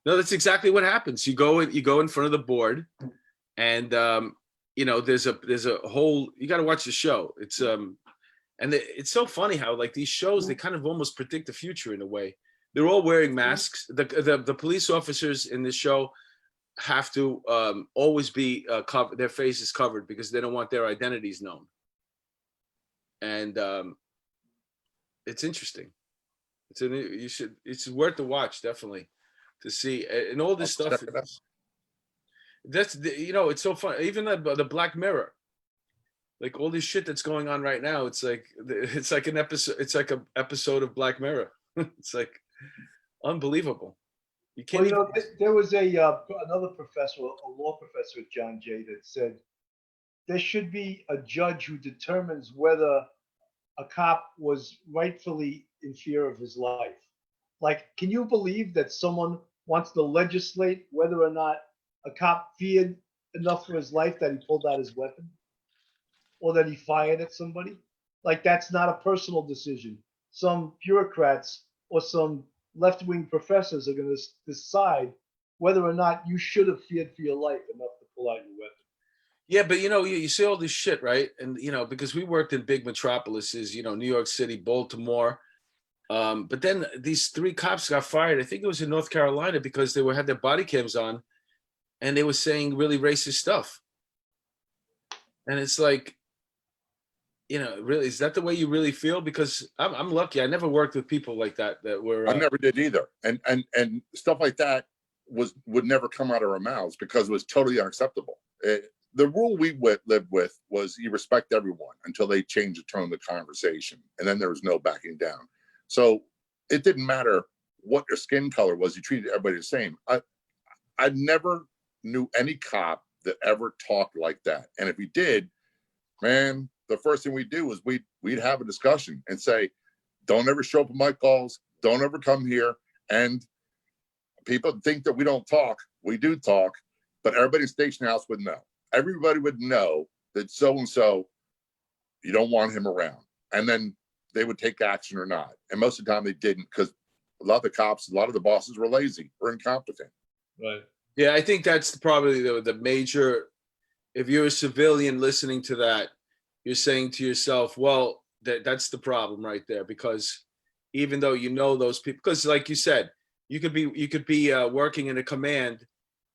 no, that's exactly what happens. You go in front of the board, and you know, there's a whole, you got to watch the show. It's it's so funny how like these shows, they kind of almost predict the future in a way. They're all wearing masks. The police officers in this show have to always be covered, their faces covered, because they don't want their identities known. And it's interesting. It's worth the watch, definitely, to see, and all this stuff. That's you know, it's so fun. Even the Black Mirror, like all this shit that's going on right now. It's like an episode. It's like an episode of Black Mirror. It's like unbelievable. You can't. Well, you know, there was another professor, a law professor at John Jay, that said there should be a judge who determines whether a cop was rightfully in fear of his life. Like, can you believe that someone wants to legislate whether or not a cop feared enough for his life that he pulled out his weapon or that he fired at somebody? Like, that's not a personal decision. Some bureaucrats or some left-wing professors are going to decide whether or not you should have feared for your life enough to pull out your weapon. Yeah, but you know, you see all this shit, right? And you know, because we worked in big metropolises, you know, New York City, Baltimore. But then these 3 cops got fired. I think it was in North Carolina because they had their body cams on, and they were saying really racist stuff. And it's like, you know, really, is that the way you really feel? Because I'm lucky. I never worked with people like that were. I never did either, and stuff like that would never come out of our mouths because it was totally unacceptable. The rule we lived with was you respect everyone until they change the tone of the conversation, and then there was no backing down. So it didn't matter what their skin color was; you treated everybody the same. I never knew any cop that ever talked like that, and if he did, man, the first thing we'd do was we'd have a discussion and say, don't ever show up at my calls, don't ever come here. And people think that we don't talk. We do talk, but everybody in Station House would know. Everybody would know that so-and-so, you don't want him around. And then they would take action or not. And most of the time they didn't, because a lot of the cops, a lot of the bosses were lazy or incompetent. Right. Yeah, I think that's probably the major, if you're a civilian listening to that, you're saying to yourself, well, that's the problem right there, because even though you know those people, because like you said, you could be working in a command,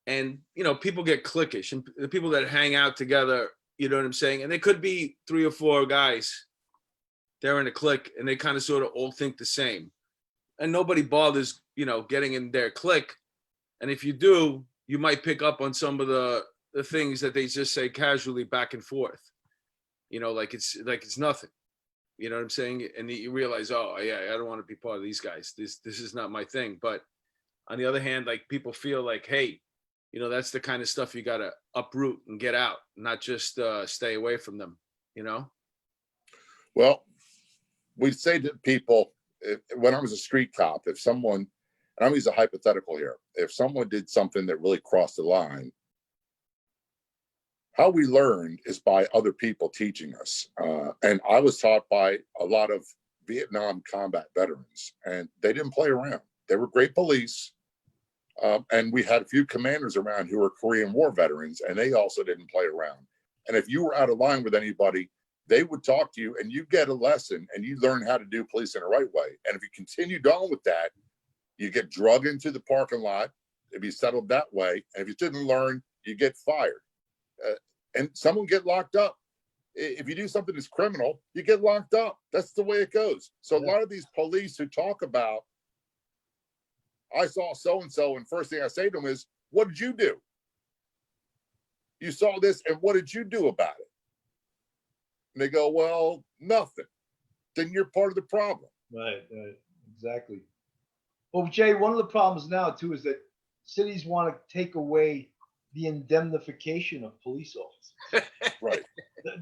and you know, people get cliquish, and the people that hang out together, you know what I'm saying, and they could be 3 or 4 guys, they're in a clique, and they kind of sort of all think the same, and nobody bothers, you know, getting in their clique, and if you do, you might pick up on some of the things that they just say casually back and forth. You know, like it's nothing. You know what I'm saying? And you realize, oh yeah, I don't want to be part of these guys. This is not my thing. But on the other hand, like people feel like, hey, you know, that's the kind of stuff you got to uproot and get out, not just stay away from them. You know? Well, we say to people, when I was a street cop, if someone, and I'm using a hypothetical here, if someone did something that really crossed the line, how we learned is by other people teaching us. And I was taught by a lot of Vietnam combat veterans, and they didn't play around. They were great police, And we had a few commanders around who were Korean War veterans, and they also didn't play around. And if you were out of line with anybody, they would talk to you and you get a lesson and you learn how to do policing the right way. And if you continued on with that, you get drugged into the parking lot, it'd be settled that way. And if you didn't learn, you get fired. And someone get locked up. If you do something that's criminal, you get locked up. That's the way it goes. So a lot of these police who talk about, I saw so-and-so, and first thing I say to them is, what did you do? You saw this, and what did you do about it? And they go, well, nothing. Then you're part of the problem. Right, exactly. Well, Jay, one of the problems now too is that cities want to take away the indemnification of police officers. Right.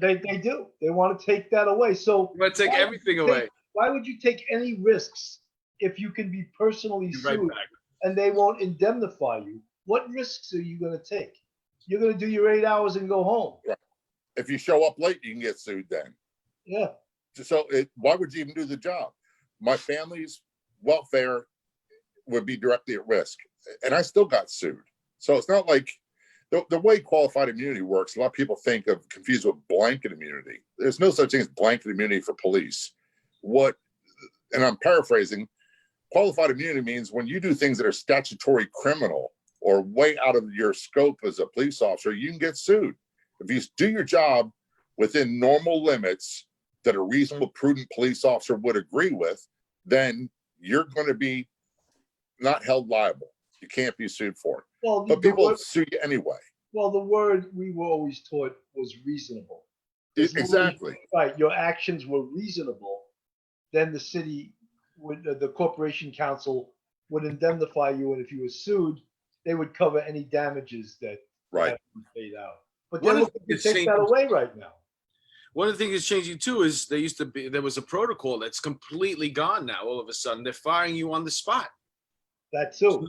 They do. They want to take that away. So You want to take everything away. Why would you take any risks if you can be personally Right sued back. and they won't indemnify you? What risks are you going to take? You're going to do your 8 hours and go home. Right. If you show up late, you can get sued then. Yeah. So why would you even do the job? My family's welfare would be directly at risk. And I still got sued. So it's not like the way qualified immunity works, a lot of people confuse with blanket immunity. There's no such thing as blanket immunity for police. And I'm paraphrasing, qualified immunity means when you do things that are statutory criminal or way out of your scope as a police officer, you can get sued. If you do your job within normal limits that a reasonable, prudent police officer would agree with, then you're going to be not held liable. You can't be sued for it. Well, but people sue you anyway. Well, the word we were always taught was reasonable. Exactly. Right. Your actions were reasonable. Then the city the corporation council would indemnify you. And if you were sued, they would cover any damages that had been paid out. But they're looking to take that away right now. One of the things that's changing too is there was a protocol that's completely gone now. All of a sudden, they're firing you on the spot. That too.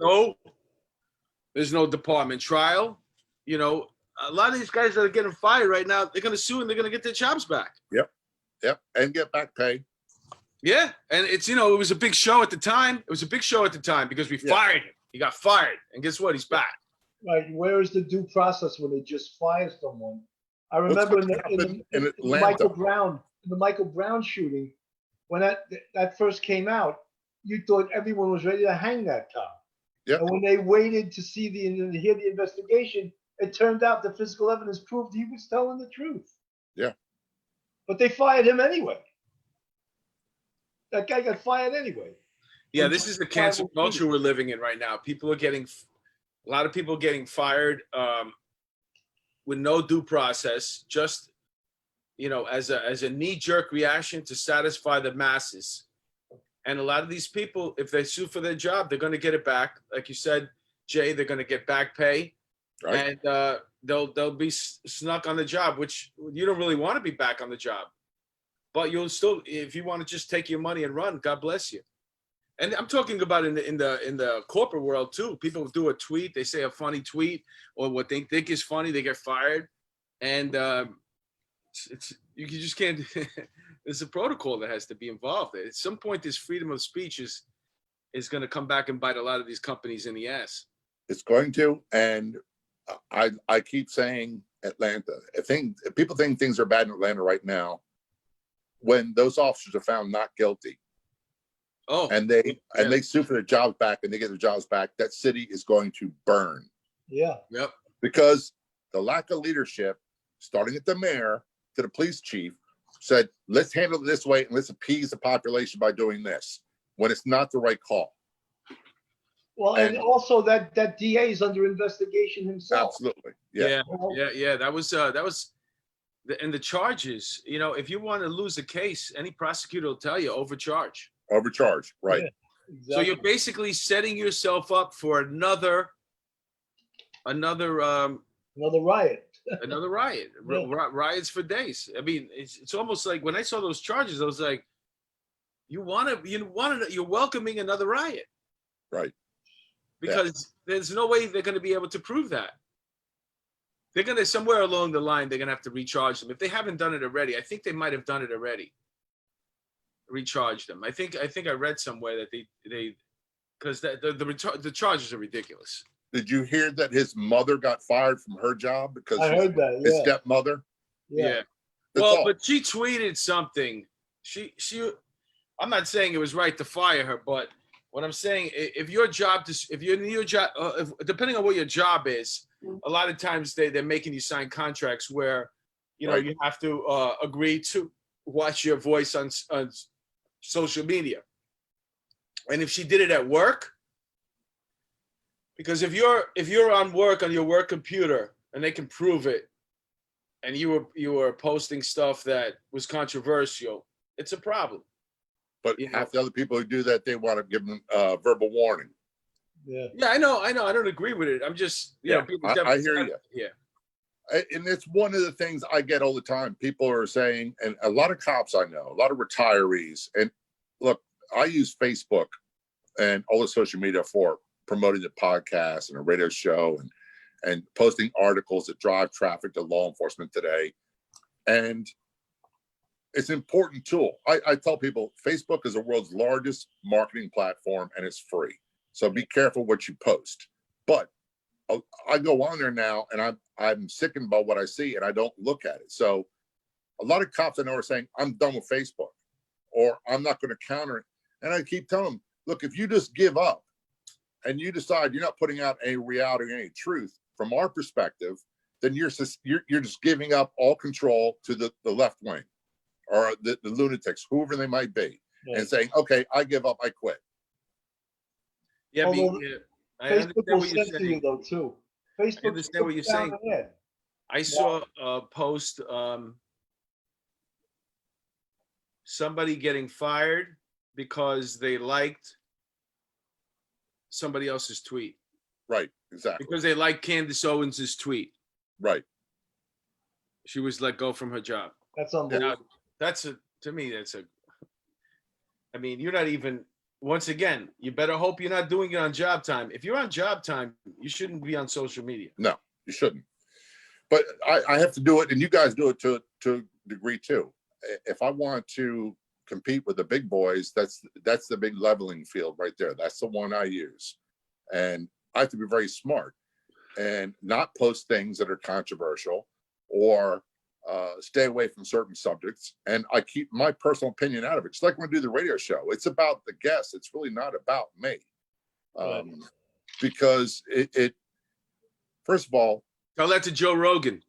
There's no department trial. You know, a lot of these guys that are getting fired right now, they're going to sue and they're going to get their jobs back. Yep. And get back pay. Yeah. And it's, it was a big show at the time. It was a big show at the time because we fired him. He got fired. And guess what? He's back. Right. Where is the due process when they just fire someone? I remember in the Michael Brown shooting, when that first came out, you thought everyone was ready to hang that cop. Yep. And when they waited to hear the investigation, it turned out the physical evidence proved he was telling the truth. Yeah. But they fired him anyway. That guy got fired anyway. Yeah, this is the cancel culture we're living in right now. A lot of people getting fired with no due process, just, as a knee-jerk reaction to satisfy the masses. And a lot of these people, if they sue for their job, they're going to get it back. Like you said, Jay, they're going to get back pay. Right. And they'll be snuck on the job, which you don't really want to be back on the job. But you'll still, if you want to just take your money and run, God bless you. And I'm talking about in the corporate world too. People do a tweet, they say a funny tweet or what they think is funny, they get fired. And you just can't. There's a protocol that has to be involved. At some point, this freedom of speech is going to come back and bite a lot of these companies in the ass. It's going to, and I keep saying Atlanta. People think things are bad in Atlanta right now. When those officers are found not guilty, and they sue for their jobs back and they get their jobs back, that city is going to burn. Yeah. Yep. Because the lack of leadership, starting at the mayor to the police chief, said, let's handle it this way and let's appease the population by doing this, when it's not the right call. Well, and also that DA is under investigation himself. Absolutely. Yeah. That was and the charges, if you want to lose a case, any prosecutor will tell you overcharge. Overcharge, right. Yeah, exactly. So you're basically setting yourself up for another riot. Another riot. Yeah. Riots for days. I mean, it's almost like when I saw those charges, I was like, you're welcoming another riot. Right. Because there's no way they're going to be able to prove that. They're going to, somewhere along the line, they're going to have to recharge them. If they haven't done it already, I think they might have done it already. Recharge them. I think I read somewhere that because the charges are ridiculous. Did you hear that his mother got fired from her job because I heard that. his Yeah. stepmother? Yeah. That's Well, all. but she tweeted something. She. I'm not saying it was right to fire her, but what I'm saying, if you're in your job, depending on what your job is, a lot of times they're making you sign contracts where, you know, Right. you have to agree to watch your voice on social media. And if she did it at work, because if you're on work on your work computer and they can prove it, and you were posting stuff that was controversial, it's a problem. But half the other people who do that, they want to give them verbal warning. Yeah. Yeah, I know. I don't agree with it. I'm just, you know, people I hear you. Yeah. And it's one of the things I get all the time. People are saying, and a lot of cops I know, a lot of retirees, and look, I use Facebook and all the social media for promoting the podcast and a radio show and posting articles that drive traffic to law enforcement today. And it's an important tool. I tell people Facebook is the world's largest marketing platform and it's free. So be careful what you post. But I go on there now and I'm sickened by what I see and I don't look at it. So a lot of cops I know are saying, I'm done with Facebook or I'm not going to counter it. And I keep telling them, look, if you just give up and you decide you're not putting out any reality or any truth from our perspective, then you're just giving up all control to the left wing or the lunatics, whoever they might be, and saying, okay, I give up, I quit. Yeah, I Facebook understand will what you're censor you saying. though too. Facebook. I understand what you're saying. I saw a post, somebody getting fired because they liked somebody else's tweet. Right, exactly. Because they liked Candace Owens's tweet. Right. She was let go from her job. That's unbelievable. To me, I mean, you're not even, once again, you better hope you're not doing it on job time. If you're on job time, you shouldn't be on social media. No, you shouldn't. But I have to do it, and you guys do it to a degree too. If I want to compete with the big boys, that's the big leveling field right there. That's the one I use. And I have to be very smart and not post things that are controversial or stay away from certain subjects. And I keep my personal opinion out of it. It's like when I do the radio show. It's about the guests. It's really not about me. Because it first of all, tell that to Joe Rogan.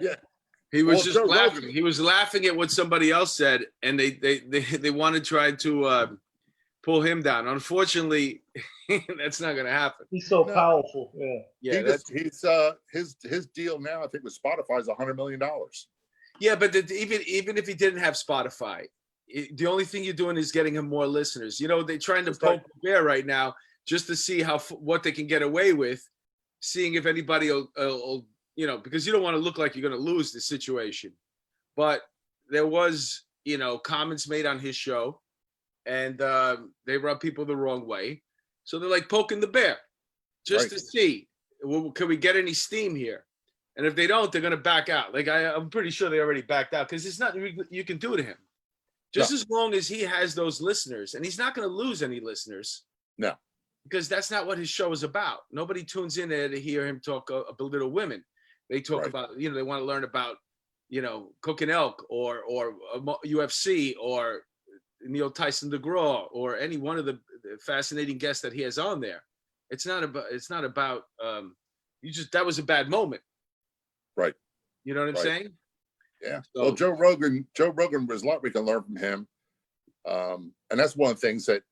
Yeah. He was just Joe laughing. Rogan. He was laughing at what somebody else said, and they want to try to pull him down. Unfortunately, that's not going to happen. He's so powerful. Yeah. Yeah, his deal now, I think, with Spotify is $100 million. Yeah, but even if he didn't have Spotify, the only thing you're doing is getting him more listeners. You know, they're trying to poke the bear right now just to see what they can get away with, seeing if anybody will you know, because you don't want to look like you're going to lose the situation. But there was, you know, comments made on his show, and they rub people the wrong way. So they're like poking the bear just to see, can we get any steam here? And if they don't, they're going to back out. Like I'm pretty sure they already backed out because it's nothing you can do to him. Just as long as he has those listeners, and he's not going to lose any listeners. No. Because that's not what his show is about. Nobody tunes in there to hear him talk belittle women. They talk about, you know, they want to learn about, you know, cooking elk or UFC or Neil Tyson DeGraw or any one of the fascinating guests that he has on there. It's not about that was a bad moment. Right. You know what I'm saying? Yeah. So, well, Joe Rogan, there's a lot we can learn from him. And that's one of the things that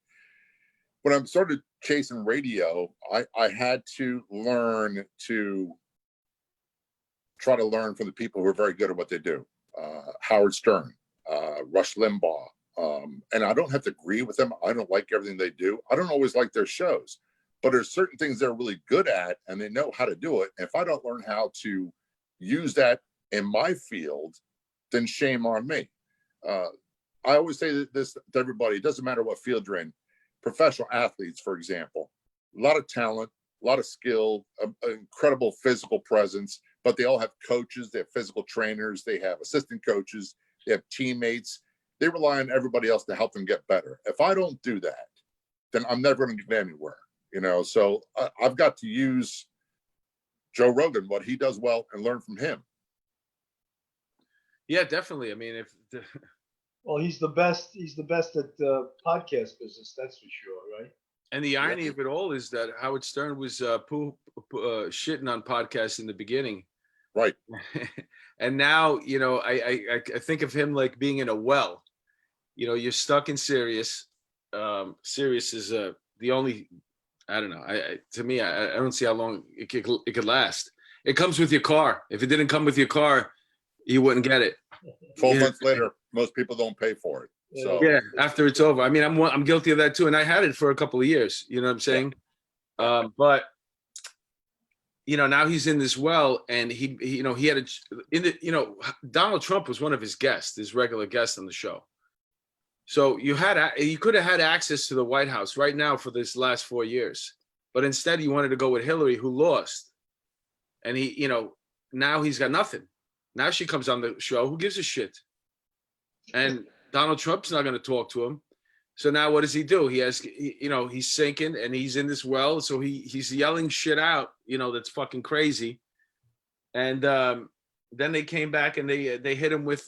when I started chasing radio, I had to learn to try to learn from the people who are very good at what they do. Howard Stern, Rush Limbaugh. And I don't have to agree with them. I don't like everything they do. I don't always like their shows, but there's certain things they're really good at and they know how to do it. And if I don't learn how to use that in my field, then shame on me. I always say this to everybody, it doesn't matter what field you're in. Professional athletes, for example, a lot of talent, a lot of skill, incredible physical presence, but they all have coaches, they have physical trainers, they have assistant coaches, they have teammates. They rely on everybody else to help them get better. If I don't do that, then I'm never going to get anywhere. You know, so I've got to use Joe Rogan, what he does well, and learn from him. Yeah, definitely. I mean, if Well, he's the best. He's the best at podcast business. That's for sure, right? and the irony of it all is that Howard Stern was shitting on podcasts in the beginning, Right. and now I think of him like being in a well. You know, you're stuck in Sirius. Sirius is the only. I don't know. To me, I don't see how long it could last. It comes with your car. If it didn't come with your car, you wouldn't get it. 12 months later, most people don't pay for it. So Yeah, after it's over. I mean, I'm guilty of that too, and I had it for a couple of years. You know what I'm saying? But now he's in this well, and he had Donald Trump was one of his guests, his regular guest on the show. So you could have had access to the White House right now for this last 4 years, but instead you wanted to go with Hillary, who lost, and now he's got nothing. Now she comes on the show. Who gives a shit? And Donald Trump's not going to talk to him. So now what does he do? He's sinking and he's in this well. So he's yelling shit out, that's fucking crazy. And then they came back and they hit him with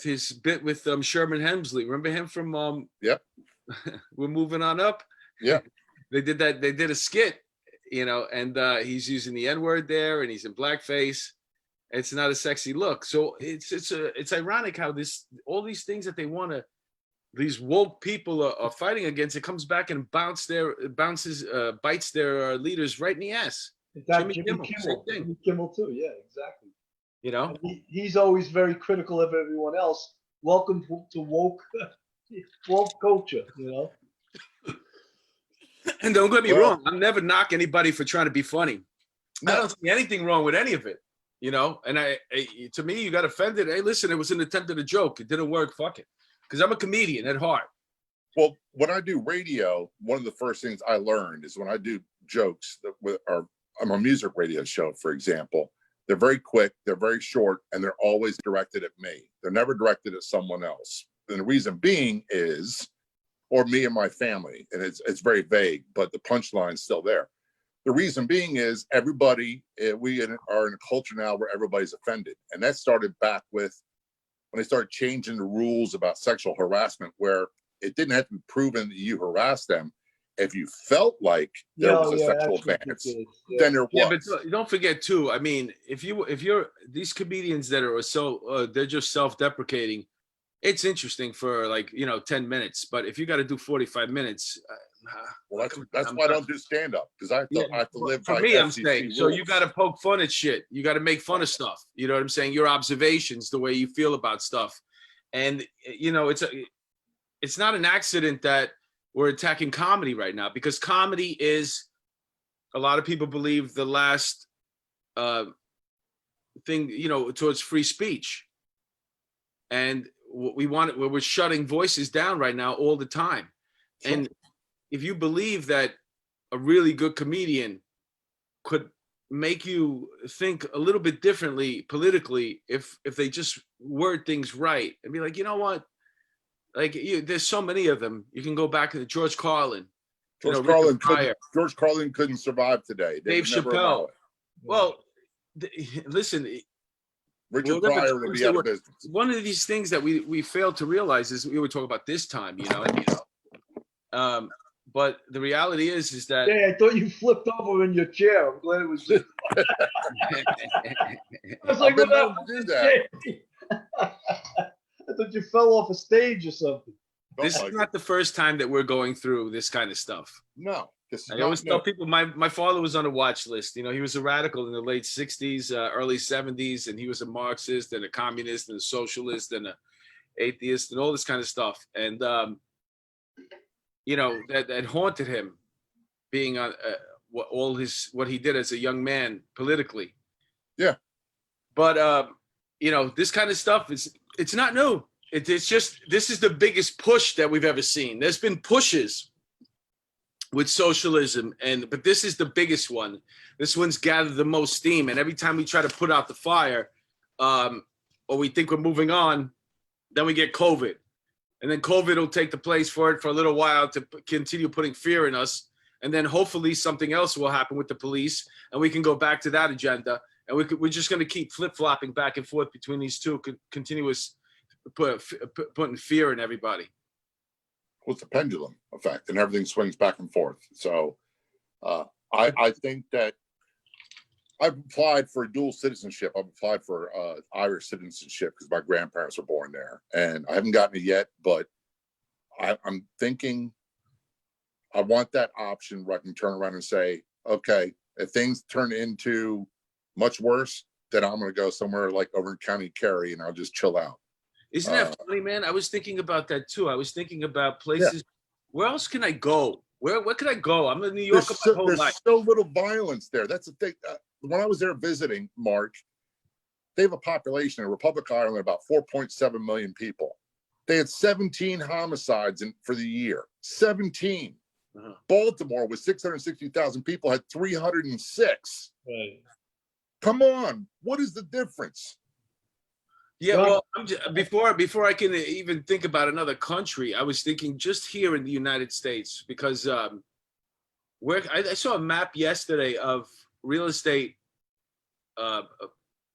his bit with Sherman Hemsley. Remember him from Yep. We're Moving On Up? Yeah. They did that. They did a skit, and he's using the N-word there and he's in blackface. It's not a sexy look. So it's ironic how all these things that they want to, these woke people are fighting against, it comes back and bites their leaders right in the ass. Jimmy Kimmel. Jimmy Kimmel too. Yeah, exactly. He's always very critical of everyone else. Welcome to woke culture. And don't get me wrong, I'm never knock anybody for trying to be funny. I don't see anything wrong with any of it. And to me, you got offended. Hey, listen, it was an attempt at a joke. It didn't work. Fuck it. Because I'm a comedian at heart. Well, when I do radio, one of the first things I learned is when I do jokes I'm a music radio show, for example, they're very quick, they're very short, and they're always directed at me. They're never directed at someone else. And the reason being is, or me and my family, and it's very vague, but the punchline's still there. The reason being is we are in a culture now where everybody's offended. And that started back with when they started changing the rules about sexual harassment, where it didn't have to be proven that you harassed them. If you felt like there was a sexual advance, then there was. Yeah, but don't forget too, I mean, if you're these comedians that are they're just self-deprecating, it's interesting for 10 minutes. But if you got to do 45 minutes, well, that's why I don't do stand up, because I have to live for by me. FCC I'm saying rules. so you got to poke fun at shit. You got to make fun of stuff. You know what I'm saying? Your observations, the way you feel about stuff, and it's not an accident that we're attacking comedy right now, because comedy is, a lot of people believe, the last thing towards free speech, and we're shutting voices down right now all the time. Sure. And if you believe that a really good comedian could make you think a little bit differently politically, if they just word things right and be like, you know what, there's so many of them. You can go back to George Carlin. George Carlin couldn't survive today. Dave Chappelle. Well, listen. Richard Pryor would be out of business. One of these things that we failed to realize is we were talking about this time, but the reality is that. Hey, I thought you flipped over in your chair. I'm glad it was just. I was like, what happened to that? I thought you fell off a stage or something. This is not the first time that we're going through this kind of stuff. No. I always tell people my father was on a watch list. He was a radical in the late 60s, early 70s, and he was a Marxist and a communist and a socialist and an atheist and all this kind of stuff. And, that haunted him, being on what he did as a young man politically. Yeah. But, this kind of stuff it's not new. It's just, this is the biggest push that we've ever seen. There's been pushes with socialism, but this is the biggest one. This one's gathered the most steam, and every time we try to put out the fire, or we think we're moving on, then we get COVID. And then COVID will take the place for it for a little while to continue putting fear in us. And then hopefully something else will happen with the police and we can go back to that agenda. And we're just going to keep flip-flopping back and forth between these two continuous putting fear in everybody. Well, it's a pendulum effect and everything swings back and forth. So I think that I've applied for dual citizenship. I've applied for Irish citizenship because my grandparents were born there, and I haven't gotten it yet. But I'm thinking I want that option where I can turn around and say, okay, if things turn into much worse, then I'm going to go somewhere like over in County Kerry, and I'll just chill out. Isn't that funny, man? I was thinking about that too. I was thinking about places. Yeah. Where else can I go? Where could I go? I'm in New York my whole life. There's so little violence there. That's the thing. When I was there visiting, Mark, they have a population in Republic of Ireland about 4.7 million people. They had 17 homicides for the year. 17. Baltimore with 660,000 people had 306. Right. Come on, what is the difference? Yeah, well, before I can even think about another country, I was thinking just here in the United States, because where I saw a map yesterday of real estate, all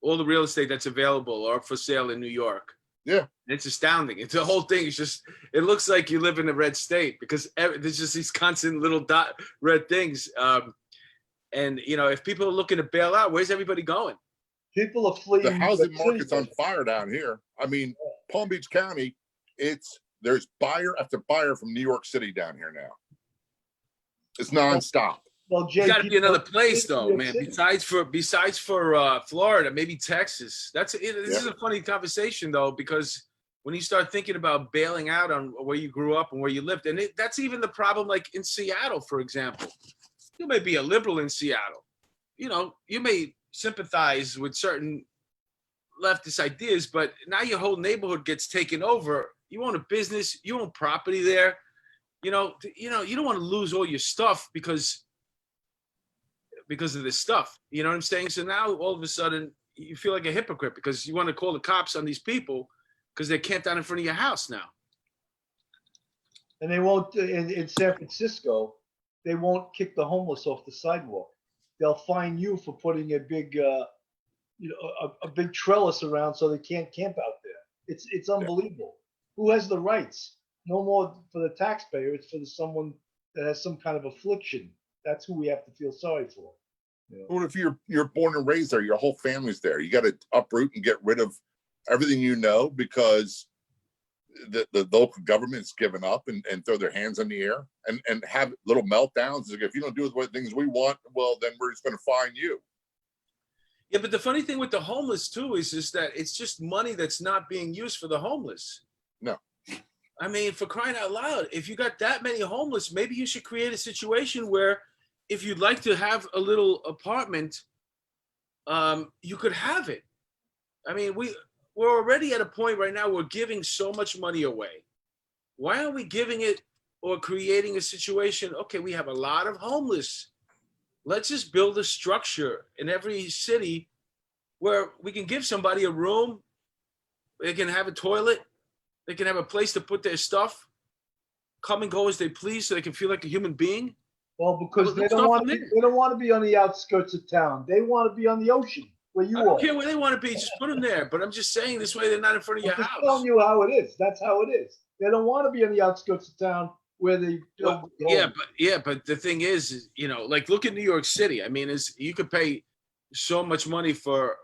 the real estate that's available or for sale in New York. Yeah, it's astounding. It's the whole thing is just, it looks like you live in a red state because there's just these constant little red things. And you know, if people are looking to bail out, where's everybody going? People are fleeing. The housing market's on fire down here. I mean, Palm Beach County, there's buyer after buyer from New York City down here now. It's nonstop. Well, Jay, it's got to be another place though, man. Besides for Florida, maybe Texas. This is a funny conversation though, because when you start thinking about bailing out on where you grew up and where you lived, and that's even the problem. Like in Seattle, for example, you may be a liberal in Seattle. You know, you may sympathize with certain leftist ideas, but now your whole neighborhood gets taken over. You own a business, you own property there. You know, you don't want to lose all your stuff because of this stuff. You know what I'm saying? So now all of a sudden you feel like a hypocrite because you want to call the cops on these people because they're camped out in front of your house now. And they won't in San Francisco. They won't kick the homeless off the sidewalk. They'll fine you for putting a big, a big trellis around so they can't camp out there. It's unbelievable. Who has the rights? No more for the taxpayer. It's for someone that has some kind of affliction. That's who we have to feel sorry for. You know? Well, if you're born and raised there, your whole family's there. You got to uproot and get rid of everything you know because the local government's given up and throw their hands in the air and have little meltdowns. Like, if you don't do the things we want, well, then we're just going to fine you. Yeah, but the funny thing with the homeless too is just that it's just money that's not being used for the homeless. No. I mean, for crying out loud, if you got that many homeless, maybe you should create a situation where if you'd like to have a little apartment, you could have it. I mean, we're already at a point right now, we're giving so much money away. Why are we giving it or creating a situation? Okay, we have a lot of homeless. Let's just build a structure in every city where we can give somebody a room. They can have a toilet. They can have a place to put their stuff, come and go as they please so they can feel like a human being. Well, because they don't want to be on the outskirts of town. They want to be on the ocean. Where you I don't care where they want to be, just put them there. But I'm just saying this way they're not in front of your house. I'm telling you how it is. That's how it is. They don't want to be on the outskirts of town where they build. But the thing is, you know, like look at New York City. I mean, you could pay so much money for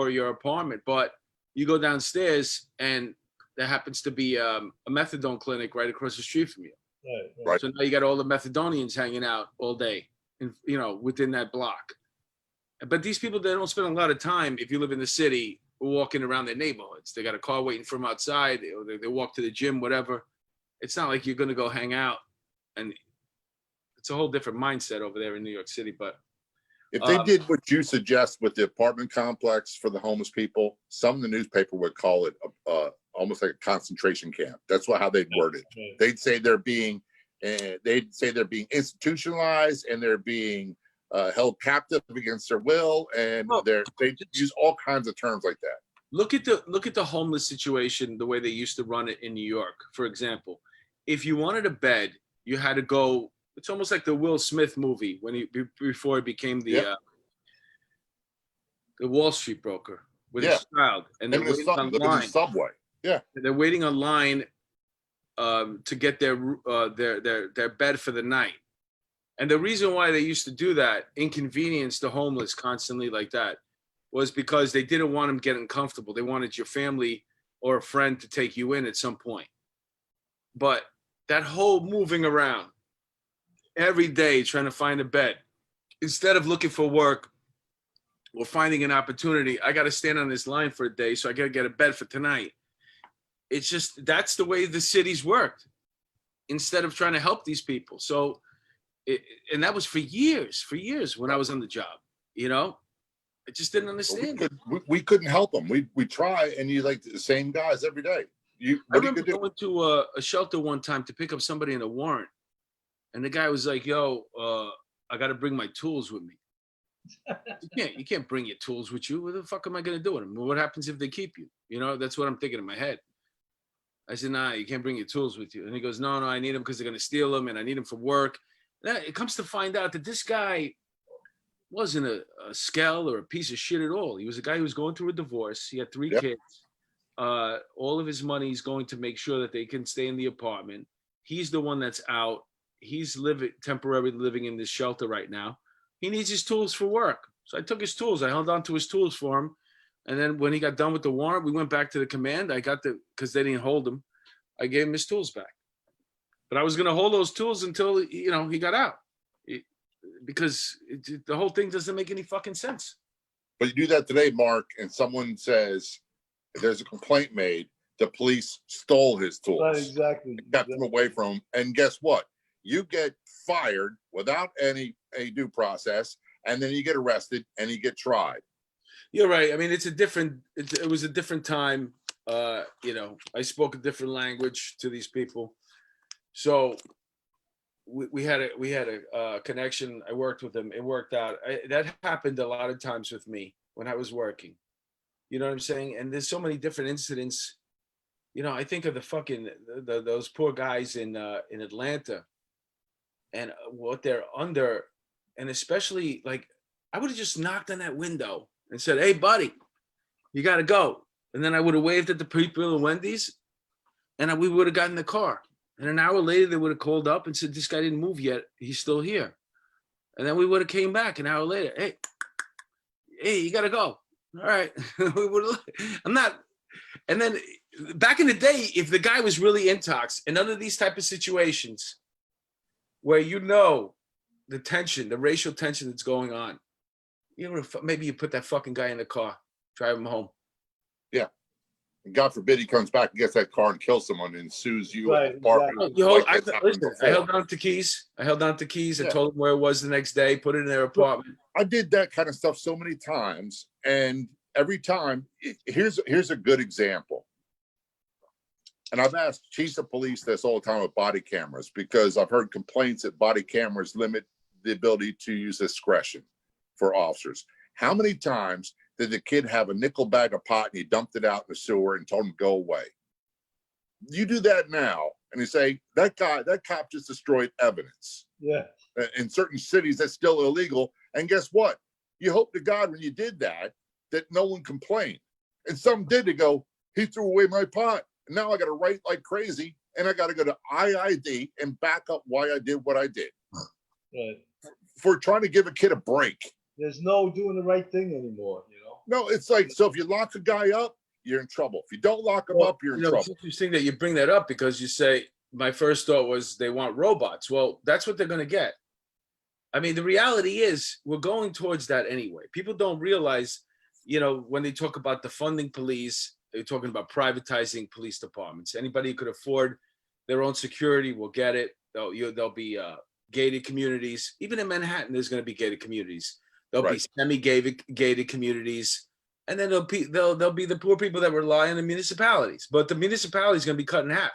your apartment, but you go downstairs and there happens to be a methadone clinic right across the street from you. Right. So now you got all the methadonians hanging out all day, and within that block. But these people, they don't spend a lot of time, if you live in the city, walking around their neighborhoods. They got a car waiting for them outside, or they walk to the gym, whatever. It's not like you're going to go hang out. And it's a whole different mindset over there in New York City. But if they did what you suggest with the apartment complex for the homeless people, some of the newspaper would call it almost like a concentration camp. That's how they'd word it. Right. They'd say they're being institutionalized and they're being held captive against their will, and they use all kinds of terms like that. look at the homeless situation the way they used to run it in New York, for example. If you wanted a bed, you had to go. It's almost like the Will Smith movie before he became the Wall Street broker with his child, and they're waiting online. Subway. Yeah, they're waiting online to get their bed for the night. And the reason why they used to do that, inconvenience the homeless constantly like that, was because they didn't want them getting comfortable. They wanted your family or a friend to take you in at some point. But that whole moving around every day trying to find a bed, instead of looking for work or finding an opportunity, I got to stand on this line for a day, so I got to get a bed for tonight. It's just, that's the way the cities worked, instead of trying to help these people. So, and that was for years when I was on the job, you know? I just didn't understand. We couldn't help them. We try, and you like the same guys every day. I remember going to a shelter one time to pick up somebody in a warrant, and the guy was like, "Yo, I got to bring my tools with me." You can't bring your tools with you. What the fuck am I gonna do with them? What happens if they keep you? You know, that's what I'm thinking in my head. I said, "Nah, you can't bring your tools with you." And he goes, "No, I need them because they're gonna steal them, and I need them for work." And it comes to find out that this guy wasn't a skell or a piece of shit at all. He was a guy who was going through a divorce. He had 3 kids. All of his money is going to make sure that they can stay in the apartment. He's the one that's out. He's temporarily living in this shelter right now. He needs his tools for work. So I took his tools. I held on to his tools for him. And then when he got done with the warrant, we went back to the command. Because they didn't hold him, I gave him his tools back. But I was going to hold those tools until, he got out. Because the whole thing doesn't make any fucking sense. But you do that today, Mark, and someone says there's a complaint made, the police stole his tools. Right, exactly. Kept them away from him. And guess what? You get fired without any due process, and then you get arrested and you get tried. You're right. I mean, it was a different time. I spoke a different language to these people. So we had a connection. I worked with them. It worked out. That happened a lot of times with me when I was working. You know what I'm saying? And there's so many different incidents. I think of the fucking those poor guys in Atlanta and what they're under, and especially like I would have just knocked on that window and said, "Hey, buddy, you got to go," and then I would have waved at the people at Wendy's, and we would have gotten in the car. And an hour later, they would have called up and said, "This guy didn't move yet. He's still here." And then we would have came back an hour later. Hey, you got to go. All right. I'm not. And then back in the day, if the guy was really intox and under these type of situations where the tension, the racial tension that's going on, maybe you put that fucking guy in the car, drive him home. Yeah. And God forbid he comes back and gets that car and kills someone and sues you. Right, I held on to keys. I told them where it was the next day, put it in their apartment. I did that kind of stuff so many times. And every time, here's a good example. And I've asked chiefs of police this all the time with body cameras, because I've heard complaints that body cameras limit the ability to use discretion for officers. How many times did the kid have a nickel bag of pot and he dumped it out in the sewer and told him to go away? You do that now and you say, that cop just destroyed evidence. Yeah. In certain cities, that's still illegal. And guess what? You hope to God when you did that no one complained. And some did. They go, he threw away my pot. And now I got to write like crazy. And I got to go to IID and back up why I did what I did. Right. For trying to give a kid a break. There's no doing the right thing anymore, No, it's like, so if you lock a guy up, you're in trouble. If you don't lock him up, you're in trouble. It's interesting that you bring that up, because you say, my first thought was they want robots. Well, that's what they're going to get. I mean, the reality is we're going towards that anyway. People don't realize, when they talk about defunding police, they're talking about privatizing police departments. Anybody who could afford their own security will get it. There'll be gated communities. Even in Manhattan, there's going to be gated communities. There'll be semi-gated communities. And then there'll be the poor people that rely on the municipalities. But the municipality is going to be cut in half.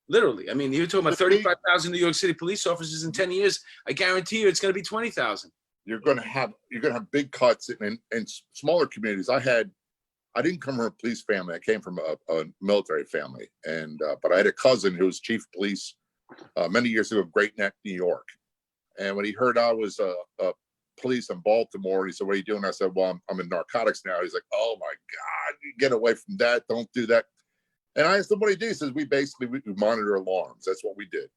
Literally. I mean, you're talking about 35,000 New York City police officers in 10 years. I guarantee you it's going to be 20,000. You're going to have big cuts in smaller communities. I had I didn't come from a police family. I came from a military family, and but I had a cousin who was chief of police many years ago, Great Neck, New York. And when he heard I was a police in Baltimore, he said, "What are you doing?" I said, "Well, I'm in narcotics now." He's like, "Oh my God, you get away from that! Don't do that." And I asked him what he did. He says, "We monitor alarms. That's what we did."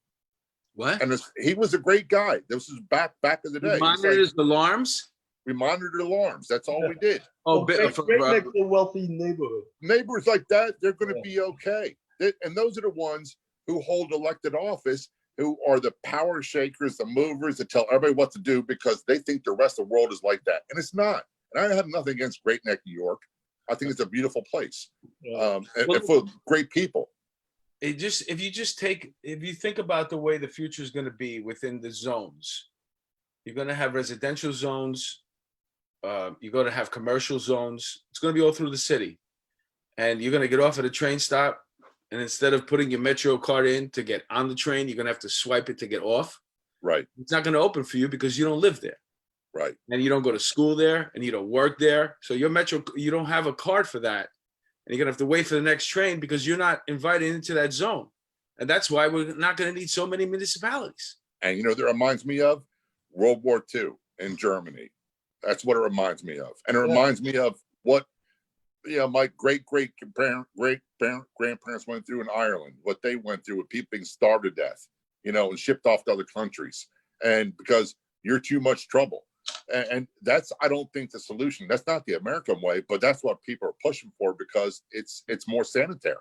What? And he was a great guy. This was back in the day. You monitors alarms? We monitored alarms. That's all we did. Oh, Great Neck's a wealthy neighborhood. Neighbors like that, they're going to be okay. And those are the ones who hold elected office, who are the power shakers, the movers that tell everybody what to do because they think the rest of the world is like that. And it's not. And I have nothing against Great Neck, New York. I think it's a beautiful place, and full of great people. If you think about the way the future is going to be within the zones, you're going to have residential zones. You're going to have commercial zones. It's going to be all through the city. And you're going to get off at a train stop. And instead of putting your Metro card in to get on the train, you're going to have to swipe it to get off. Right. It's not going to open for you because you don't live there. Right. And you don't go to school there and you don't work there. So your Metro, you don't have a card for that. And you're going to have to wait for the next train because you're not invited into that zone. And that's why we're not going to need so many municipalities. And that reminds me of World War II in Germany. That's what it reminds me of. And it reminds me of what my great-great-grandparents went through in Ireland, what they went through with people being starved to death, and shipped off to other countries. And because you're too much trouble. And that's, I don't think, the solution. That's not the American way, but that's what people are pushing for because it's more sanitary.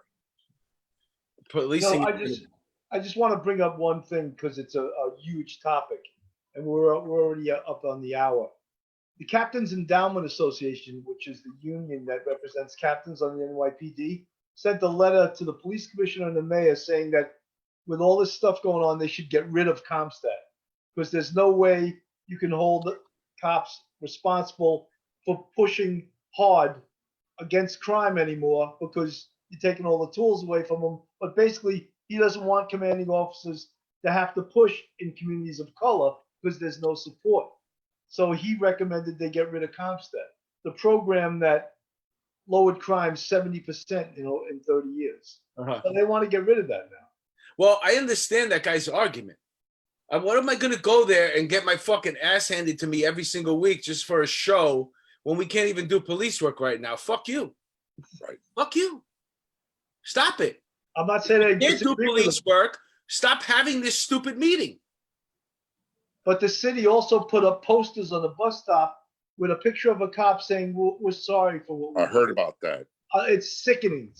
Policing. I just want to bring up one thing because it's a huge topic, and we're already up on the hour. The Captains Endowment Association, which is the union that represents captains on the NYPD, sent a letter to the police commissioner and the mayor saying that with all this stuff going on, they should get rid of CompStat because there's no way you can hold cops responsible for pushing hard against crime anymore because you're taking all the tools away from them. But basically, he doesn't want commanding officers to have to push in communities of color because there's no support. So he recommended they get rid of CompStat, the program that lowered crime 70%, in 30 years. So they want to get rid of that now. Well, I understand that guy's argument. What am I going to go there and get my fucking ass handed to me every single week just for a show when we can't even do police work right now? Fuck you. Right. Fuck you. Stop it. I'm not saying I can't do police work. Stop having this stupid meeting. But the city also put up posters on the bus stop with a picture of a cop saying, we're sorry for what we I heard about that. It's sickening.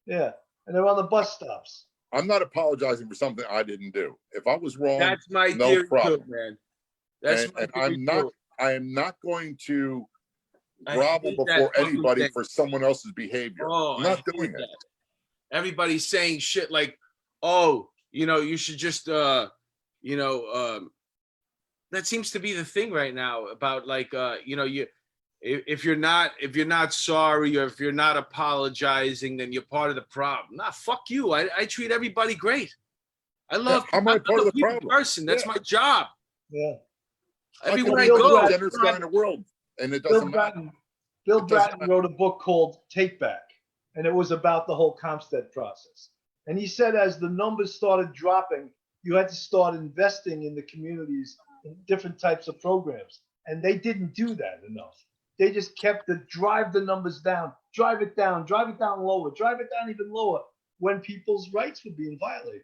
Yeah. And they're on the bus stops. I'm not apologizing for something I didn't do. If I was wrong, that's my no problem, too, man. That's I am not going to grovel before anybody for someone else's behavior. I'm not doing it. Everybody's saying shit like, "Oh, you should just, that seems to be the thing right now about like, if you're not sorry or if you're not apologizing, then you're part of the problem. Nah, fuck you. I treat everybody great. I'm part of the problem. Person. That's my job. Yeah. Everywhere I go, in the world, and it doesn't matter. Bill Bratton wrote a book called Take Back, and it was about the whole CompStat process. And he said as the numbers started dropping, you had to start investing in the communities in different types of programs. And they didn't do that enough. They just kept to drive the numbers down, drive it down lower, drive it down even lower when people's rights were being violated.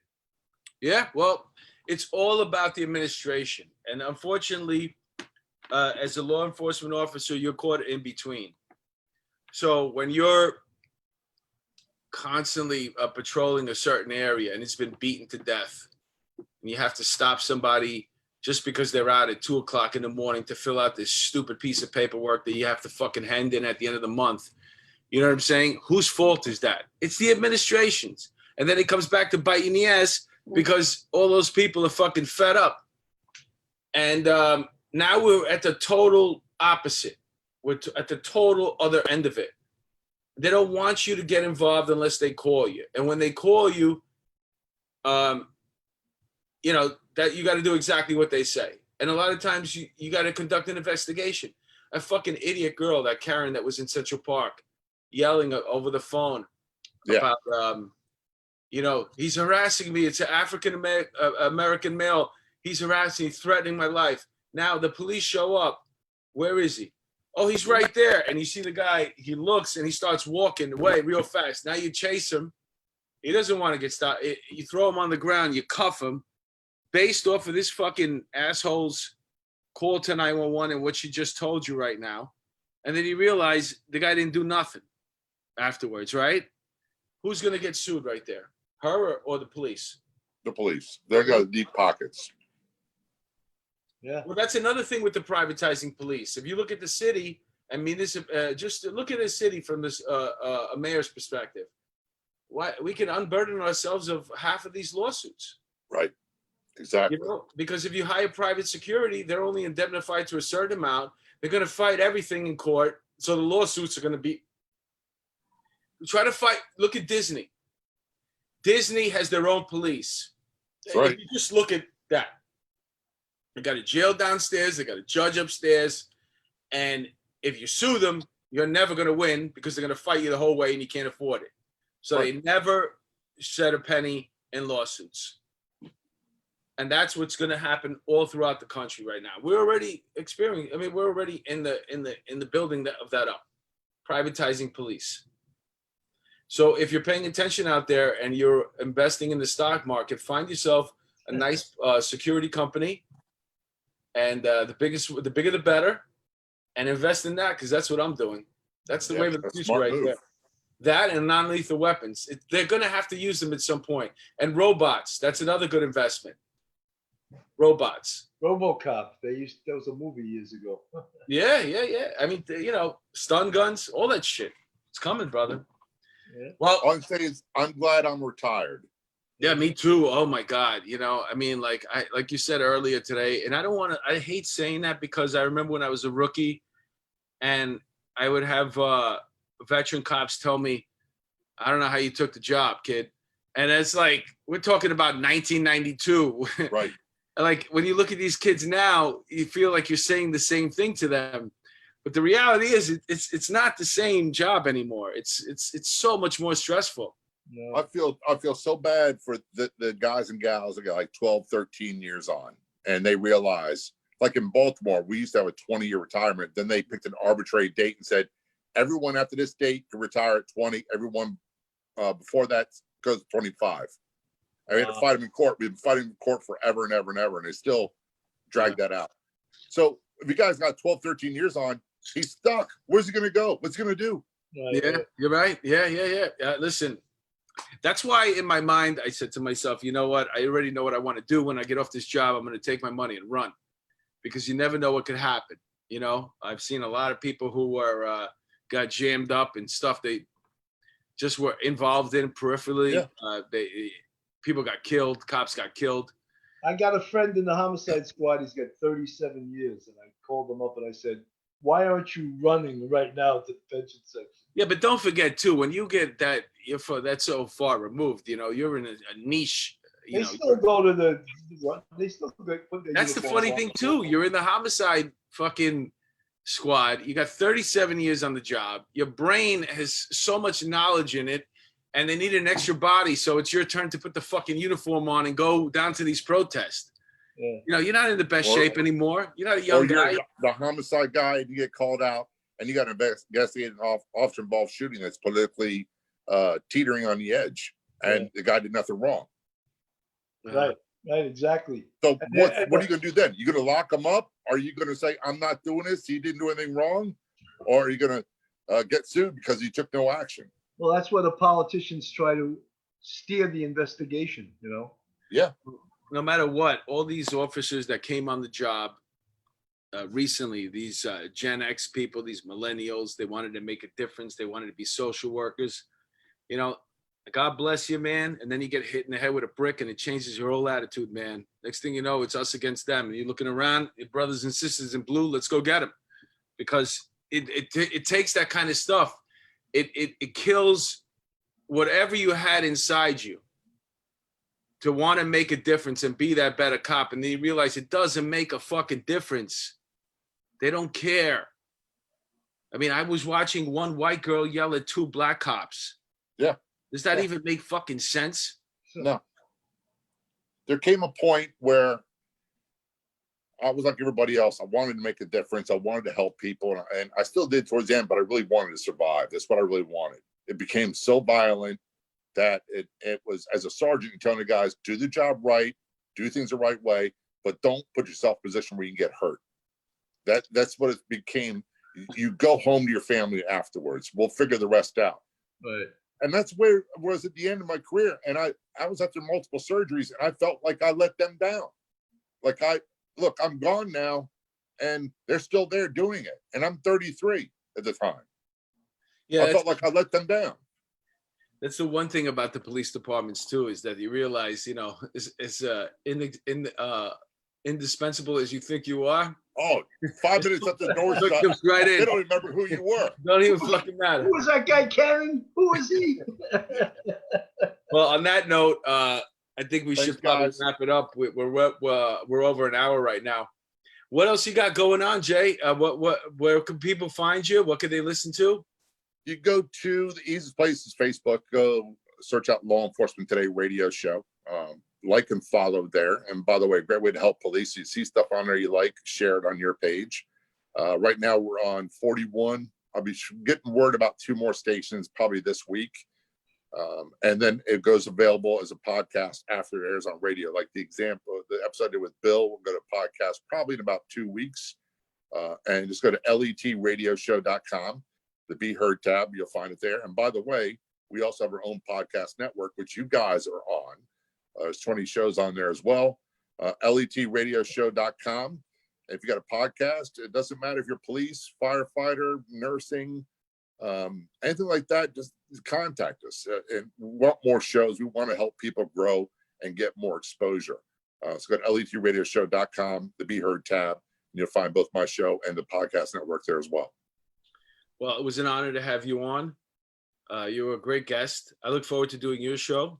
Yeah, well, it's all about the administration. And unfortunately, as a law enforcement officer, you're caught in between. So when you're constantly patrolling a certain area and it's been beaten to death, and you have to stop somebody just because they're out at 2:00 in the morning to fill out this stupid piece of paperwork that you have to fucking hand in at the end of the month. You know what I'm saying? Whose fault is that? It's the administration's. And then it comes back to bite you in the ass because all those people are fucking fed up. And now we're at the total opposite. We're at the total other end of it. They don't want you to get involved unless they call you. And when they call you, that you got to do exactly what they say. And a lot of times you got to conduct an investigation. a fucking idiot girl, that Karen that was in Central Park, yelling over the phone about, he's harassing me. It's an African American male. He's harassing, threatening my life. Now the police show up. Where is he? Oh, he's right there. And you see the guy, he looks and he starts walking away real fast. Now you chase him. He doesn't want to get stopped. You throw him on the ground, you cuff him based off of this fucking asshole's call to 911 and what she just told you right now. And then you realize the guy didn't do nothing afterwards, right? Who's going to get sued right there? Her or the police? The police. They're got deep pockets. Yeah. Well, that's another thing with the privatizing police. If you look at the city, I mean, this just look at the city from this a mayor's perspective. Why we can unburden ourselves of half of these lawsuits. Right. Exactly. Because if you hire private security, they're only indemnified to a certain amount. They're going to fight everything in court. So the lawsuits are going to be. Try to fight. Look at Disney. Disney has their own police. That's right. If you just look at that. They got a jail downstairs. They got a judge upstairs. And if you sue them, you're never going to win because they're going to fight you the whole way and you can't afford it. So They never shed a penny in lawsuits. And that's what's going to happen all throughout the country right now. We're already experiencing. I mean, we're already in the building of that up, privatizing police. So if you're paying attention out there and you're investing in the stock market, find yourself a nice security company, and the bigger the better, and invest in that because that's what I'm doing. That's the wave of the future right there. That and non-lethal weapons. They're going to have to use them at some point. And robots. That's another good investment. Robots. RoboCop. That was a movie years ago. Yeah. I mean, stun guns, all that shit. It's coming, brother. Yeah. Well, all I'm saying is I'm glad I'm retired. Yeah, me too. Oh my God. I mean, like you said earlier today, and I hate saying that because I remember when I was a rookie and I would have veteran cops tell me, I don't know how you took the job, kid. And it's like, we're talking about 1992. Right. Like when you look at these kids now, you feel like you're saying the same thing to them. But the reality is it's not the same job anymore. It's so much more stressful. No. I feel so bad for the guys and gals that got like 12, 13 years on, and they realize, like in Baltimore, we used to have a 20-year retirement. Then they picked an arbitrary date and said, everyone after this date can retire at 20. Everyone before that goes to 25. I had to fight them in court. We've been fighting in court forever and ever and ever, and they still drag that out. So if you guys got 12, 13 years on, he's stuck. Where's he going to go? What's he going to do? Yeah, you're right. Yeah. Listen, that's why in my mind, I said to myself, you know what? I already know what I want to do. When I get off this job, I'm going to take my money and run because you never know what could happen. I've seen a lot of people who were got jammed up and stuff they just were involved in peripherally. Yeah. People got killed. Cops got killed. I got a friend in the homicide squad. He's got 37 years. And I called him up and I said, why aren't you running right now to the pension section? Yeah, but don't forget, too, when you get that, that's so far removed, you're in a niche. They still go to the – they still put their That's the funny thing, too. You're in the homicide fucking squad. You got 37 years on the job. Your brain has so much knowledge in it. And they need an extra body, so it's your turn to put the fucking uniform on and go down to these protests. Yeah. You're not in the best shape anymore. You're not a young guy. The homicide guy, and you get called out, and you got to investigate an officer-involved shooting that's politically teetering on the edge, and the guy did nothing wrong. Right, exactly. So what are you going to do then? You going to lock him up? Are you going to say, I'm not doing this, he didn't do anything wrong? Or are you going to get sued because he took no action? Well, that's where the politicians try to steer the investigation, Yeah. No matter what, all these officers that came on the job recently, these Gen X people, these millennials, they wanted to make a difference. They wanted to be social workers. God bless you, man. And then you get hit in the head with a brick and it changes your whole attitude, man. Next thing you know, it's us against them. And you're looking around, your brothers and sisters in blue, let's go get them. Because it takes that kind of stuff. It kills whatever you had inside you to want to make a difference and be that better cop. And then you realize it doesn't make a fucking difference. They don't care. I mean, I was watching one white girl yell at two black cops. Yeah. Does that Yeah. even make fucking sense? No. There came a point where I was like everybody else. I wanted to make a difference. I wanted to help people, and I still did towards the end, but I really wanted to survive. That's what I really wanted. It became so violent that it was, as a sergeant, telling the guys, do the job right, do things the right way, but don't put yourself in a position where you can get hurt. That's what it became. You go home to your family afterwards. We'll figure the rest out. Right. And that's where it was at the end of my career. And I was after multiple surgeries, and I felt like I let them down. Like look, I'm gone now, and they're still there doing it. And I'm 33 at the time. Yeah, I felt like I let them down. that's the one thing about the police departments too, is that you realize, you know, indispensable as you think you are. Oh, 5 minutes at the door, Jumps right they in. don't remember who you were. Don't even fucking matter. Who was that guy, Karen? Who was he? Well, on that note, I think we Thanks, should probably guys. wrap it up. We're over an hour right now. What else you got going on, Jay? Where can people find you? What can they listen to? You go to the easiest place is Facebook. Go search out Law Enforcement Today radio show. Like and follow there. And by the way, great way to help police. You see stuff on there you like, share it on your page. Right now we're on 41. I'll be getting word about 2 more stations probably this week. And then it goes available as a podcast after it airs on radio. Like the episode I did with Bill, we'll go to podcast probably in about 2 weeks. And just go to letradioshow.com, the Be Heard tab. You'll find it there. And by the way, we also have our own podcast network, which you guys are on. There's 20 shows on there as well. letradioshow.com. If you got a podcast, it doesn't matter if you're police, firefighter, nursing, anything like that, just contact us. And we want more shows. We want to help people grow and get more exposure. So go to letradioshow.com, the Be Heard tab, and you'll find both my show and the podcast network there as well. Well, it was an honor to have you on. You were a great guest. I look forward to doing your show.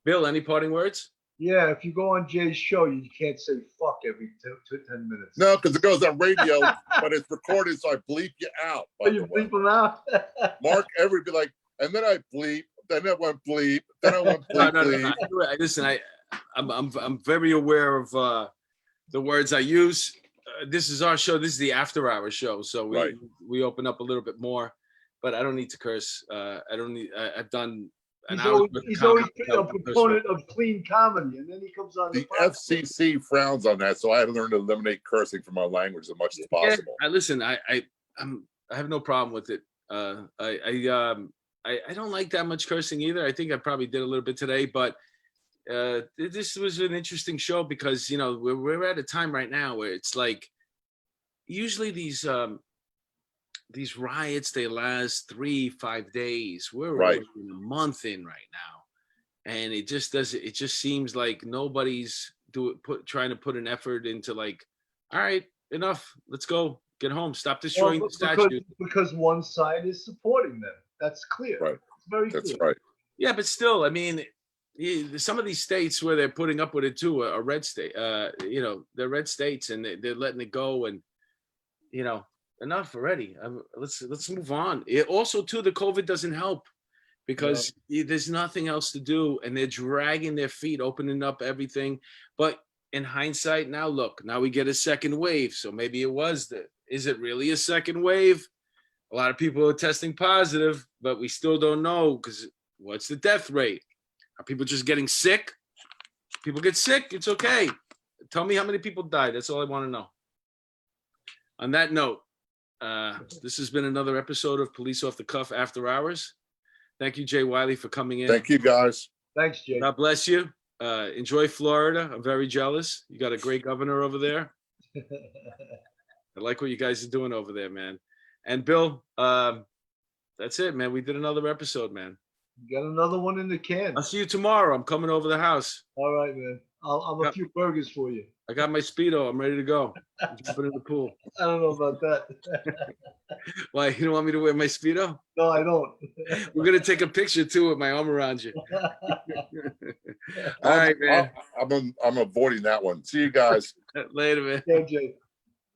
Bill, any parting words? Yeah, if you go on Jay's show, you can't say fuck every 10 minutes. No, because it goes on radio, but it's recorded, so I bleep you out. Oh, you bleep them out? Mark Everett be like, and then I bleep, then I went bleep, then I went bleep, bleep. No. Listen, I'm very aware of the words I use. This is our show. This is the after hour show, so we open up a little bit more. But I don't need to curse. I've done. He's always a proponent of clean comedy, and then he comes on the FCC frowns on that, so I had to learn to eliminate cursing from my language as much as possible. Yeah, I have no problem with it. I don't like that much cursing either. I think I probably did a little bit today, but this was an interesting show because, you know, we're at a time right now where it's like usually these riots, they last 3-5 days. We're a month in right now, and it just seems like nobody's trying to put an effort into like, all right, enough, let's go, get home, stop destroying the statue. Because one side is supporting them. That's clear. Right. It's very That's clear. right. Yeah, but still, I mean, some of these states where they're putting up with it too are red state. You know, they're red states, and they're letting it go, and you know, enough already. Let's move on. Also, too, the COVID doesn't help because there's nothing else to do, and they're dragging their feet, opening up everything. But in hindsight, now look, now we get a second wave, so maybe it was is it really a second wave? A lot of people are testing positive, but we still don't know because what's the death rate? Are people just getting sick? People get sick, it's okay. Tell me how many people died. That's all I want to know. On that note, this has been another episode of Police Off the Cuff After Hours. Thank you, Jay Wiley, for coming in. Thank you, guys. Thanks, Jay. God bless you. Enjoy Florida. I'm very jealous. You got a great governor over there. I like what you guys are doing over there, man. And Bill, that's it, man. We did another episode, man. You got another one in the can. I'll see you tomorrow. I'm coming over the house. All right, man. I'll have a few burgers for you. I got my Speedo. I'm ready to go. I'm jumping in the pool. I don't know about that. Why? You don't want me to wear my Speedo? No, I don't. We're going to take a picture, too, with my arm around you. All right, man. I'm avoiding that one. See you guys. Later, man. Yeah, Jay.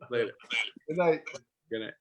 Later. Good night. Good night.